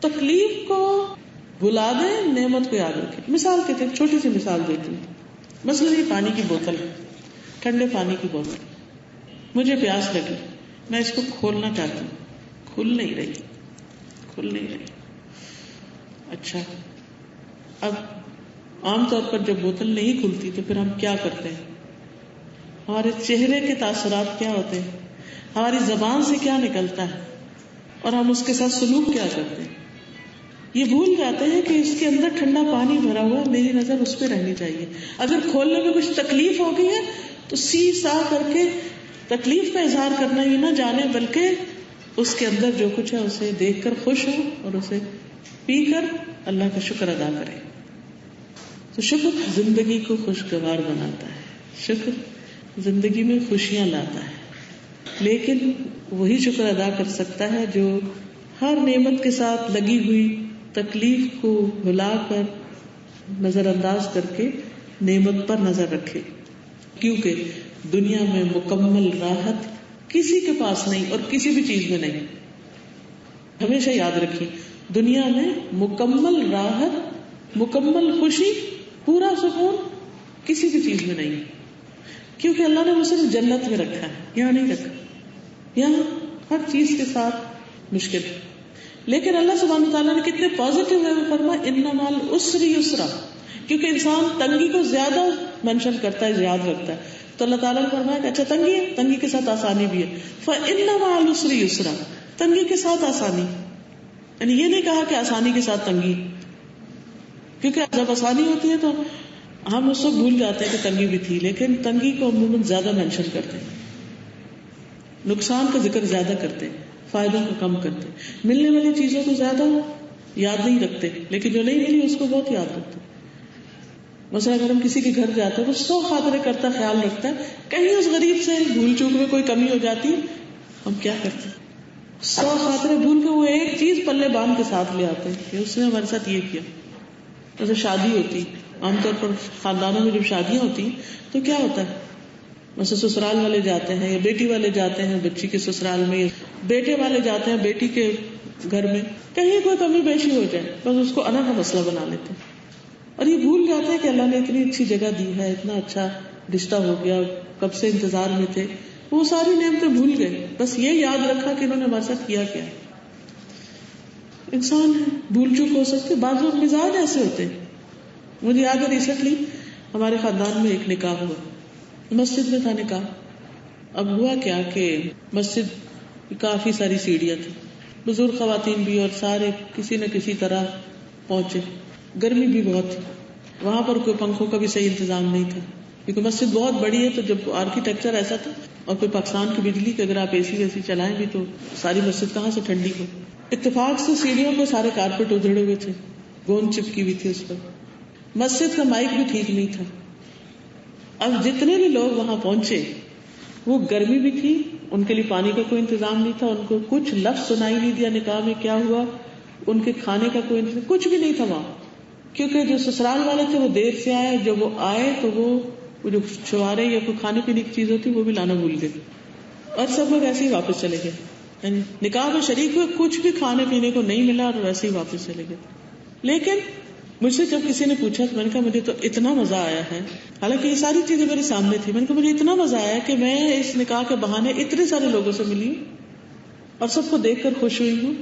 تکلیف کو بھلا دیں، نعمت کو یاد رکھیں. مثال کے طور چھوٹی سی مثال دیتی ہوں. مثلا یہ پانی کی بوتل، ٹھنڈے پانی کی بوتل، مجھے پیاس لگی، میں اس کو کھولنا چاہتی ہوں، کھل نہیں رہی. اچھا، اب عام طور پر جب بوتل نہیں کھلتی تو پھر ہم کیا کرتے ہیں؟ ہمارے چہرے کے تاثرات کیا ہوتے ہیں، ہماری زبان سے کیا نکلتا ہے، اور ہم اس کے ساتھ سلوک کیا کرتے ہیں. یہ بھول جاتے ہیں کہ اس کے اندر ٹھنڈا پانی بھرا ہوا، میری نظر اس پہ رہنی چاہیے. اگر کھولنے میں کچھ تکلیف ہو گئی ہے تو سی سا کر کے تکلیف کا اظہار کرنا ہی نہ جانے، بلکہ اس کے اندر جو کچھ ہے اسے دیکھ کر خوش ہو اور اسے پی کر اللہ کا شکر ادا کرے. تو شکر زندگی کو خوشگوار بناتا ہے، شکر زندگی میں خوشیاں لاتا ہے. لیکن وہی شکر ادا کر سکتا ہے جو ہر نعمت کے ساتھ لگی ہوئی تکلیف کو بھلا کر، نظر انداز کر کے نعمت پر نظر رکھے. کیونکہ دنیا میں مکمل راحت کسی کے پاس نہیں اور کسی بھی چیز میں نہیں. ہمیشہ یاد رکھیے، دنیا میں مکمل راحت، مکمل خوشی، پورا سکون کسی بھی چیز میں نہیں، کیونکہ اللہ نے وہ صرف جنت میں رکھا ہے، یہاں نہیں رکھا. یہاں ہر چیز کے ساتھ مشکل ہے. لیکن اللہ سبحانہ وتعالیٰ نے کتنے پازیٹیو وے میں فرمایا ان مع العسر یسرا، کیونکہ انسان تنگی کو زیادہ مینشن کرتا ہے، یاد رکھتا ہے. تو اللہ تعالیٰ نے فرمایا کہ اچھا تنگی ہے، تنگی کے ساتھ آسانی بھی ہے. فإن مع العسر یسرا، تنگی کے ساتھ آسانی. یعنی یہ نہیں کہا کہ آسانی کے ساتھ تنگی، کیونکہ جب آسانی ہوتی ہے تو ہم اس وقت بھول جاتے ہیں کہ تنگی بھی تھی. لیکن تنگی کو عموماً زیادہ مینشن کرتے ہیں، نقصان کا ذکر زیادہ کرتے ہیں، فائدوں کو کم کرتے ہیں. ملنے والی چیزوں کو زیادہ یاد نہیں رکھتے، لیکن جو نہیں ملی اس کو بہت یاد رکھتے. مثلا اگر ہم کسی کے گھر جاتے ہیں تو 100 خاطرے کرتا، خیال رکھتا ہے، کہیں اس غریب سے بھول چوک میں کوئی کمی ہو جاتی ہے، ہم کیا کرتے ہیں؟ 100 خاطرے بھول کے وہ ایک چیز پلے باندھ کے ساتھ لے آتے ہیں کہ اس نے ہمارے ساتھ یہ کیا. جیسے شادی ہوتی، عام طور پر خاندانوں میں جب شادیاں ہوتی تو کیا ہوتا ہے، مثلا سسرال والے جاتے ہیں یا بیٹی والے جاتے ہیں بچی کے سسرال میں، بیٹے والے جاتے ہیں بیٹی کے گھر میں، کہیں کوئی کمی بیشی ہو جائے بس اس کو انا کا مسئلہ بنا لیتے ہیں. اور یہ بھول جاتے ہیں کہ اللہ نے اتنی اچھی جگہ دی ہے، اتنا اچھا رشتہ ہو گیا، کب سے انتظار میں تھے، وہ ساری نعمتیں بھول گئے، بس یہ یاد رکھا کہ انہوں نے ہمارے ساتھ کیا کیا. انسان بھول چک ہو سکتے، بعض لوگ مزاج ایسے ہوتے ہیں. مجھے یاد ہے ریسنٹلی ہمارے خاندان میں ایک نکاح ہوا، مسجد میں تھا نکاح. اب ہوا کیا کہ مسجد کافی ساری سیڑھیاں تھیں، بزرگ خواتین بھی اور سارے کسی نہ کسی طرح پہنچے. گرمی بھی بہت تھی، وہاں پر کوئی پنکھوں کا بھی صحیح انتظام نہیں تھا کیونکہ مسجد بہت بڑی ہے. تو جب آرکیٹیکچر ایسا تھا اور کوئی پاکستان کی بجلی کہ اگر آپ اے سی ویسی چلائیں بھی تو ساری مسجد کہاں سے ٹھنڈی ہو. اتفاق سے سیڑھیوں پہ سارے کارپیٹ ادھڑے ہوئے تھے، گوند چپکی ہوئی تھی اس پر. مسجد کا مائک بھی ٹھیک نہیں تھا. اب جتنے بھی لوگ وہاں پہنچے، وہ گرمی بھی تھی، ان کے لیے پانی کا کوئی انتظام نہیں تھا، ان کو کچھ لفظ سنائی نہیں دیا نکاح میں کیا ہوا، ان کے کھانے کا کوئی انتظام کچھ بھی نہیں تھا وہاں. کیونکہ جو سسرال والے تھے وہ دیر سے آئے، جب وہ آئے تو وہ جو چھوارے یا کوئی کھانے پینے کی چیز ہوتی وہ بھی لانا بھول گئے، اور سب لوگ ایسے ہی واپس چلے گئے. یعنی نکاح میں شریک ہوئے، کچھ بھی کھانے پینے کو نہیں ملا اور ویسے ہی واپس چلے گئے. لیکن مجھ سے جب کسی نے پوچھا تو میں نے کہا مجھے تو اتنا مزہ آیا ہے، حالانکہ یہ ساری چیزیں میرے سامنے تھی. میں نے کہا مجھے اتنا مزہ آیا کہ میں اس نکاح کے بہانے اتنے سارے لوگوں سے ملی ہوں اور سب کو دیکھ کر خوش ہوئی ہوں،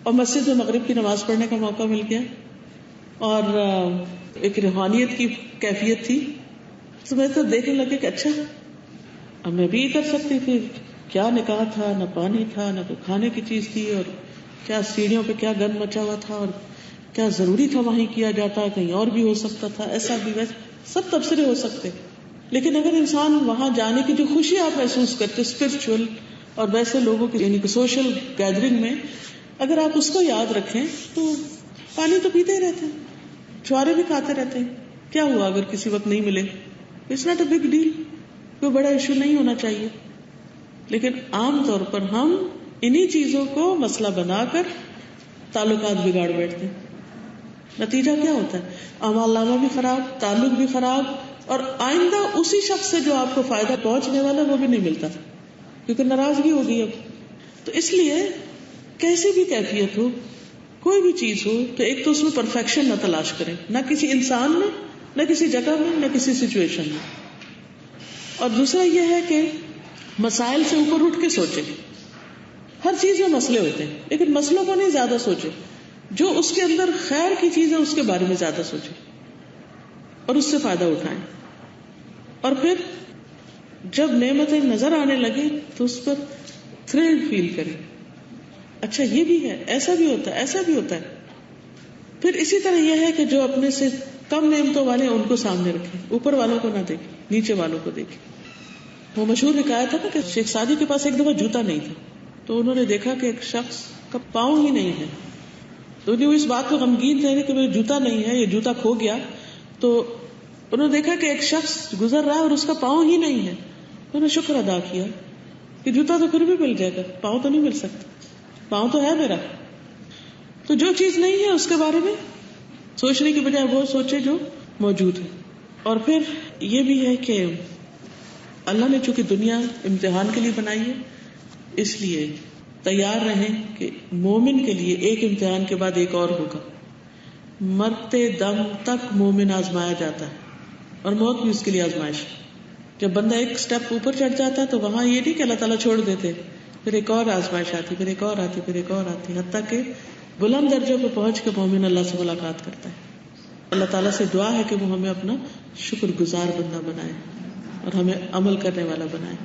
اور مسجد میں مغرب کی نماز پڑھنے کا موقع مل گیا اور ایک روحانیت کی کیفیت تھی. تو میں تو دیکھنے لگے کہ اچھا اب میں بھی یہ کر سکتی تھی. کیا نکاح تھا، نہ پانی تھا، نہ کوئی کھانے کی چیز تھی، اور کیا سیڑھیوں پہ کیا گند مچا ہوا تھا، اور کیا ضروری تھا وہیں کیا جاتا، کہیں اور بھی ہو سکتا تھا، ایسا بھی ویسا، سب تبصرے ہو سکتے. لیکن اگر انسان وہاں جانے کی جو خوشی آپ محسوس کرتے اسپرچل اور ویسے لوگوں کی یعنی کہ سوشل گیدرنگ میں، اگر آپ اس کو یاد رکھیں تو پانی تو پیتے ہی رہتے ہیں، چھوارے بھی کھاتے رہتے ہیں. کیا ہوا اگر کسی وقت نہیں ملے؟ It's not a big deal, کوئی بڑا ایشو نہیں ہونا چاہیے. لیکن عام طور پر ہم انہی چیزوں کو مسئلہ بنا کر تعلقات بگاڑ بیٹھتے ہیں. نتیجہ کیا ہوتا ہے؟ اعمال نامہ بھی خراب، تعلق بھی خراب، اور آئندہ اسی شخص سے جو آپ کو فائدہ پہنچنے والا وہ بھی نہیں ملتا کیونکہ ناراضگی ہوگی اب. تو اس لیے کیسی بھی کیفیت ہو، کوئی بھی چیز ہو، تو ایک تو اس میں پرفیکشن نہ تلاش کریں، نہ کسی انسان میں، نہ کسی جگہ میں، نہ کسی سچویشن میں. اور دوسرا یہ ہے کہ مسائل سے اوپر اٹھ کے سوچیں. ہر چیز میں مسئلے ہوتے ہیں لیکن مسئلوں کو نہیں زیادہ سوچیں، جو اس کے اندر خیر کی چیز ہے اس کے بارے میں زیادہ سوچیں اور اس سے فائدہ اٹھائیں. اور پھر جب نعمتیں نظر آنے لگے تو اس پر تھرل فیل کریں، اچھا یہ بھی ہے، ایسا بھی ہوتا ہے، ایسا بھی ہوتا ہے. پھر اسی طرح یہ ہے کہ جو اپنے سے کم نعمتوں والے ان کو سامنے رکھیں، اوپر والوں کو نہ دیکھیں، نیچے والوں کو دیکھیں. وہ مشہور حکایت ہے نا کہ شیخ سعدی کے پاس ایک دفعہ جوتا نہیں تھا، تو انہوں نے دیکھا کہ ایک شخص کا پاؤں ہی نہیں ہے. تو وہ اس بات کو غمگین تھے کہ میرا جوتا نہیں ہے، یہ جوتا کھو گیا. تو انہوں نے دیکھا کہ ایک شخص گزر رہا ہے اور اس کا پاؤں ہی نہیں ہے. انہوں نے شکر ادا کیا کہ جوتا تو پھر بھی مل جائے گا، پاؤں تو نہیں مل سکتا، پاؤں تو ہے میرا. تو جو چیز نہیں ہے اس کے بارے میں سوچنے کی بجائے وہ سوچے جو موجود ہے. اور پھر یہ بھی ہے کہ اللہ نے چونکہ دنیا امتحان کے لیے بنائی ہے، اس لیے تیار رہیں کہ مومن کے لیے ایک امتحان کے بعد ایک اور ہوگا. مرتے دم تک مومن آزمایا جاتا ہے اور موت بھی اس کے لیے آزمائش. جب بندہ ایک سٹیپ اوپر چڑھ جاتا ہے تو وہاں یہ نہیں کہ اللہ تعالیٰ چھوڑ دیتے، پھر ایک اور آزمائش آتی، پھر ایک اور آتی، پھر ایک اور آتی، حتیٰ کہ بلند درجوں پہ پہنچ کے مومن اللہ سے ملاقات کرتا ہے. اللہ تعالیٰ سے دعا ہے کہ وہ ہمیں اپنا شکر گزار بندہ بنائے اور ہمیں عمل کرنے والا بنائے.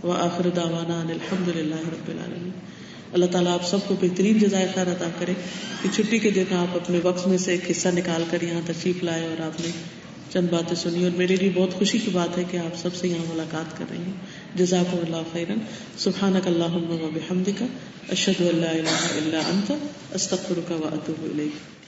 وآخر دعوانا ان الحمد للہ رب العالمین. اللہ تعالیٰ آپ سب کو بہترین جزائے خیر عطا کرے کہ چھٹی کے دن آپ اپنے وقت میں سے ایک حصہ نکال کر یہاں تشریف لائے اور آپ نے چند باتیں سنی، اور میرے لیے بہت خوشی کی بات ہے کہ آپ سب سے یہاں ملاقات کر رہی ہیں. جزاکم اللہ خیرا. سبحانک اللہم و بحمدک، اشہد ان لا الہ الا انت، استغفرک و اتوب الیک.